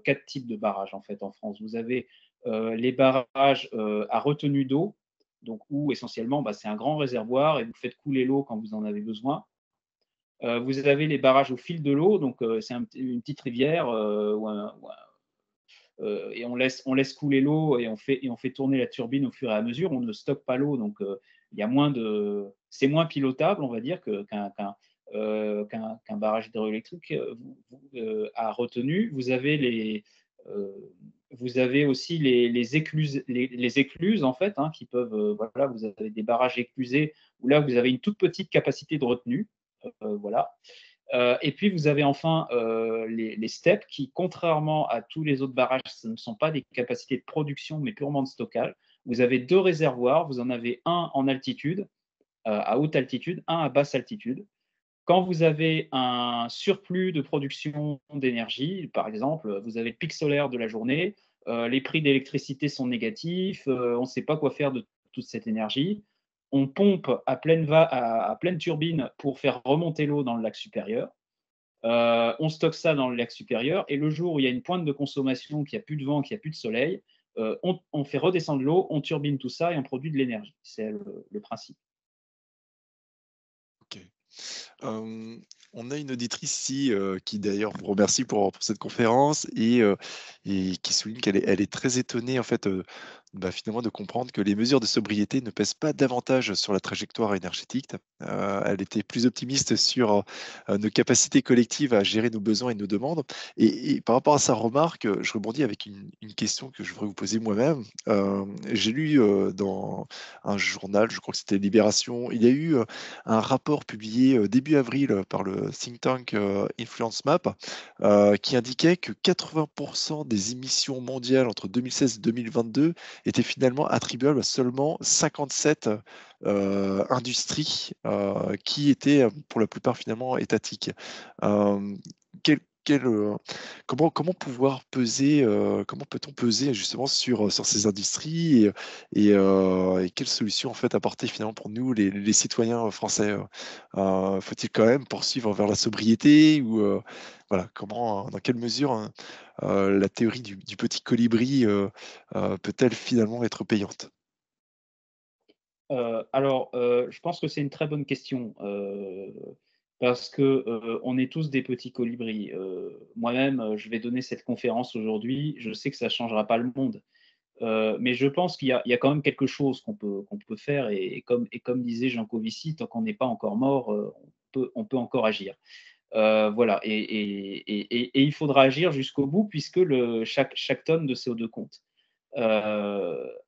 4 types de barrages en fait en France. Vous avez les barrages à retenue d'eau, donc où essentiellement bah, c'est un grand réservoir et vous faites couler l'eau quand vous en avez besoin. Vous avez les barrages au fil de l'eau, donc c'est une petite rivière et on laisse couler l'eau et on fait tourner la turbine au fur et à mesure. On ne stocke pas l'eau, donc il y a moins de, c'est moins pilotable, on va dire, qu'un barrage hydroélectrique a retenu. Euh, vous avez aussi les écluses, les écluses en fait, hein, qui peuvent, voilà, vous avez des barrages éclusés où là vous avez une toute petite capacité de retenue, voilà. Et puis vous avez enfin les steppes qui, contrairement à tous les autres barrages, ce ne sont pas des capacités de production mais purement de stockage. Vous avez deux réservoirs, vous en avez un en altitude, à haute altitude, un à basse altitude. Quand vous avez un surplus de production d'énergie, par exemple, vous avez le pic solaire de la journée, les prix d'électricité sont négatifs, on ne sait pas quoi faire de toute cette énergie. On pompe à pleine turbine pour faire remonter l'eau dans le lac supérieur. On stocke ça dans le lac supérieur et le jour où il y a une pointe de consommation, qu'il n'y a plus de vent, qu'il n'y a plus de soleil, on fait redescendre l'eau, on turbine tout ça et on produit de l'énergie. C'est le principe. Ok. Euh, on a une auditrice ici qui d'ailleurs vous remercie pour cette conférence et qui souligne elle est très étonnée en fait finalement de comprendre que les mesures de sobriété ne pèsent pas davantage sur la trajectoire énergétique. Elle était plus optimiste sur nos capacités collectives à gérer nos besoins et nos demandes. Et par rapport à sa remarque, je rebondis avec une question que je voudrais vous poser moi-même. J'ai lu dans un journal, je crois que c'était Libération, il y a eu un rapport publié début avril par le think tank Influence Map qui indiquait que 80% des émissions mondiales entre 2016 et 2022 étaient finalement attribuables à seulement 57 industries qui étaient pour la plupart finalement étatiques. Euh, quel- quel, euh, comment pouvoir peser, comment peut-on peser justement sur ces industries et quelles solutions en fait apporter finalement pour nous les citoyens français? Faut-il quand même poursuivre vers la sobriété ou voilà, dans quelle mesure hein, la théorie du petit colibri peut-elle finalement être payante? Alors, je pense que c'est une très bonne question, parce que, on est tous des petits colibris. Moi-même, je vais donner cette conférence aujourd'hui, je sais que ça ne changera pas le monde, mais je pense qu'il y a quand même quelque chose qu'on peut faire et comme disait Jean Covici: «Tant qu'on n'est pas encore mort, on peut encore agir». Voilà et il faudra agir jusqu'au bout puisque chaque tonne de CO2 compte.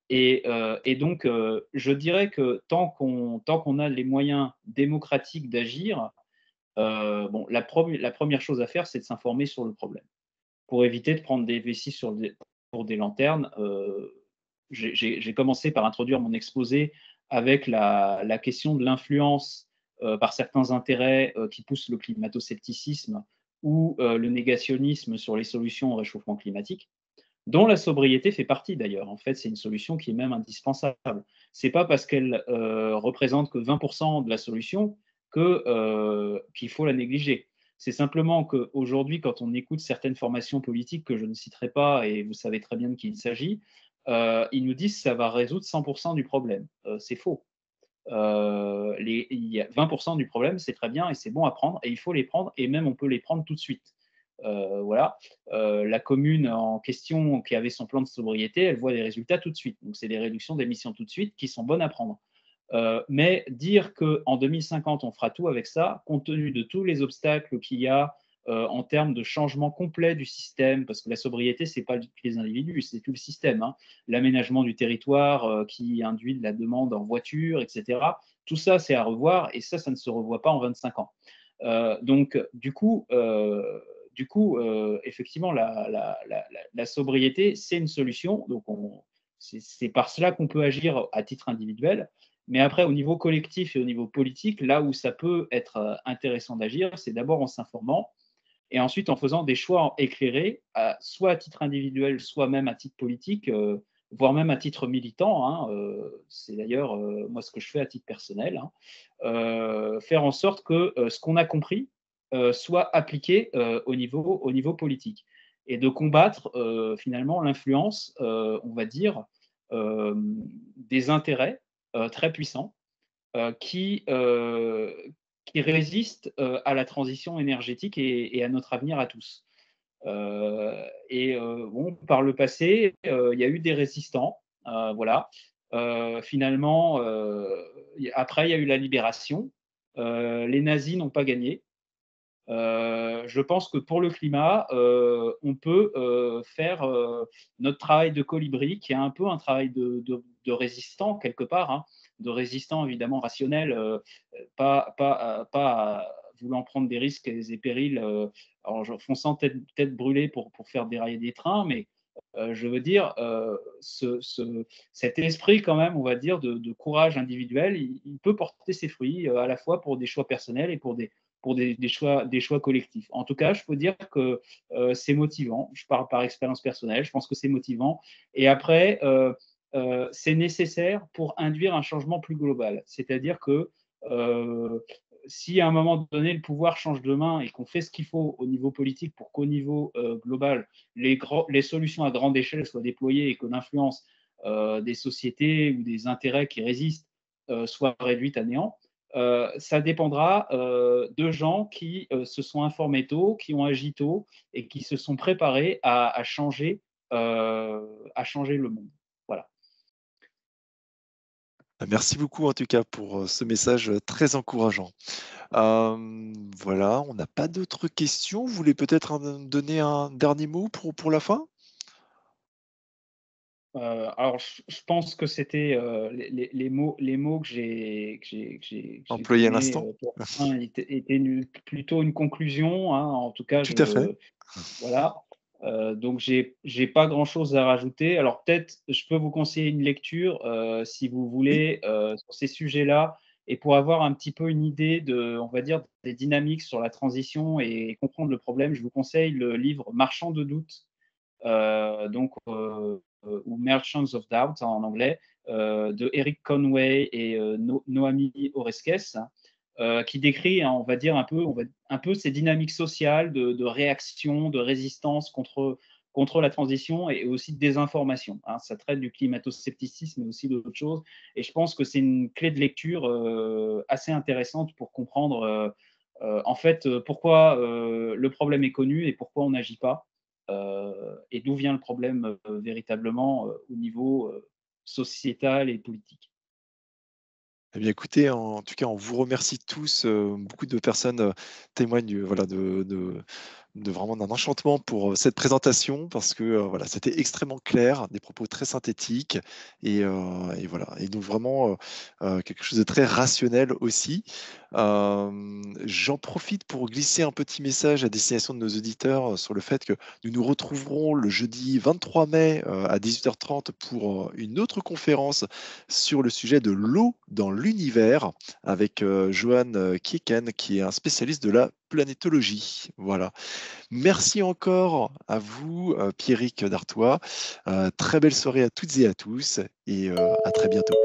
Et donc, je dirais que tant qu'on a les moyens démocratiques d'agir, bon, la première chose à faire, c'est de s'informer sur le problème. Pour éviter de prendre des vessies pour des lanternes, j'ai commencé par introduire mon exposé avec la question de l'influence par certains intérêts qui poussent le climato-scepticisme ou le négationnisme sur les solutions au réchauffement climatique, dont la sobriété fait partie d'ailleurs. En fait, c'est une solution qui est même indispensable. C'est pas parce qu'elle représente que 20% de la solution qu'il faut la négliger. C'est simplement qu'aujourd'hui, quand on écoute certaines formations politiques que je ne citerai pas, et vous savez très bien de qui il s'agit, ils nous disent que ça va résoudre 100% du problème. C'est faux. Il y a 20% du problème, c'est très bien et c'est bon à prendre, et il faut les prendre, et même on peut les prendre tout de suite. Voilà. La commune en question qui avait son plan de sobriété, elle voit des résultats tout de suite. Donc, c'est des réductions d'émissions tout de suite qui sont bonnes à prendre. Mais dire qu'en 2050, on fera tout avec ça, compte tenu de tous les obstacles qu'il y a en termes de changement complet du système, parce que la sobriété, ce n'est pas les individus, c'est tout le système. Hein. L'aménagement du territoire qui induit de la demande en voiture, etc. Tout ça, c'est à revoir, et ça ne se revoit pas en 25 ans. Donc, effectivement, la sobriété, c'est une solution. Donc, c'est par cela qu'on peut agir à titre individuel. Mais après, au niveau collectif et au niveau politique, là où ça peut être intéressant d'agir, c'est d'abord en s'informant et ensuite en faisant des choix éclairés, soit à titre individuel, soit même à titre politique, voire même à titre militant. Hein, c'est d'ailleurs moi ce que je fais à titre personnel. Hein, faire en sorte que ce qu'on a compris soit appliqué au niveau politique et de combattre finalement l'influence, on va dire, euh, des intérêts très puissants qui résistent à la transition énergétique et à notre avenir à tous. Bon, par le passé, il y a eu des résistants, voilà. Finalement, après, il y a eu la libération. les nazis n'ont pas gagné. Je pense que pour le climat, on peut faire notre travail de colibri, qui est un peu un travail de résistant quelque part, hein, de résistant évidemment rationnel, pas voulant prendre des risques et des périls en fonçant tête brûlée pour faire dérailler des trains, mais je veux dire, cet esprit quand même, on va dire, de courage individuel, il peut porter ses fruits à la fois pour des choix personnels et pour des choix collectifs. En tout cas, je peux dire que c'est motivant. Je parle par expérience personnelle, je pense que c'est motivant. Et après, c'est nécessaire pour induire un changement plus global. C'est-à-dire que euh, si à un moment donné le pouvoir change de main et qu'on fait ce qu'il faut au niveau politique pour qu'au niveau global, les solutions à grande échelle soient déployées et que l'influence des sociétés ou des intérêts qui résistent soit réduite à néant, ça dépendra de gens qui se sont informés tôt, qui ont agi tôt et qui se sont préparés à changer le monde. Voilà. Merci beaucoup en tout cas pour ce message très encourageant. Voilà, on n'a pas d'autres questions. Vous voulez peut-être donner un dernier mot pour la fin? Alors, je pense que c'était les mots que j'ai Employé à donnés l'instant? pour la fin étaient plutôt une conclusion, hein. En tout cas, Tout à fait. voilà. Donc, j'ai pas grand-chose à rajouter. Alors, peut-être, je peux vous conseiller une lecture si vous Oui. voulez sur ces sujets-là et pour avoir un petit peu une idée on va dire, des dynamiques sur la transition et comprendre le problème. Je vous conseille le livre Marchand de doute ou Merchants of Doubt en anglais, de Eric Conway et Noami Oreskes, qui décrit, hein, on va dire, un peu ces dynamiques sociales de réaction, de résistance contre la transition et aussi de désinformation. Hein. Ça traite du climato-scepticisme, mais aussi d'autres choses. Et je pense que c'est une clé de lecture assez intéressante pour comprendre en fait pourquoi le problème est connu et pourquoi on n'agit pas et d'où vient le problème véritablement au niveau sociétal et politique. Eh bien, écoutez, en tout cas, on vous remercie tous. Beaucoup de personnes témoignent voilà, vraiment d'un enchantement pour cette présentation parce que voilà, c'était extrêmement clair, des propos très synthétiques et voilà. Et donc vraiment quelque chose de très rationnel aussi. J'en profite pour glisser un petit message à destination de nos auditeurs sur le fait que nous nous retrouverons le jeudi 23 mai à 18h30 pour une autre conférence sur le sujet de l'eau dans l'univers avec Johan Kieken, qui est un spécialiste de la planétologie. Voilà. Merci encore à vous, Pierrick Dartois. Très belle soirée à toutes et à tous et à très bientôt.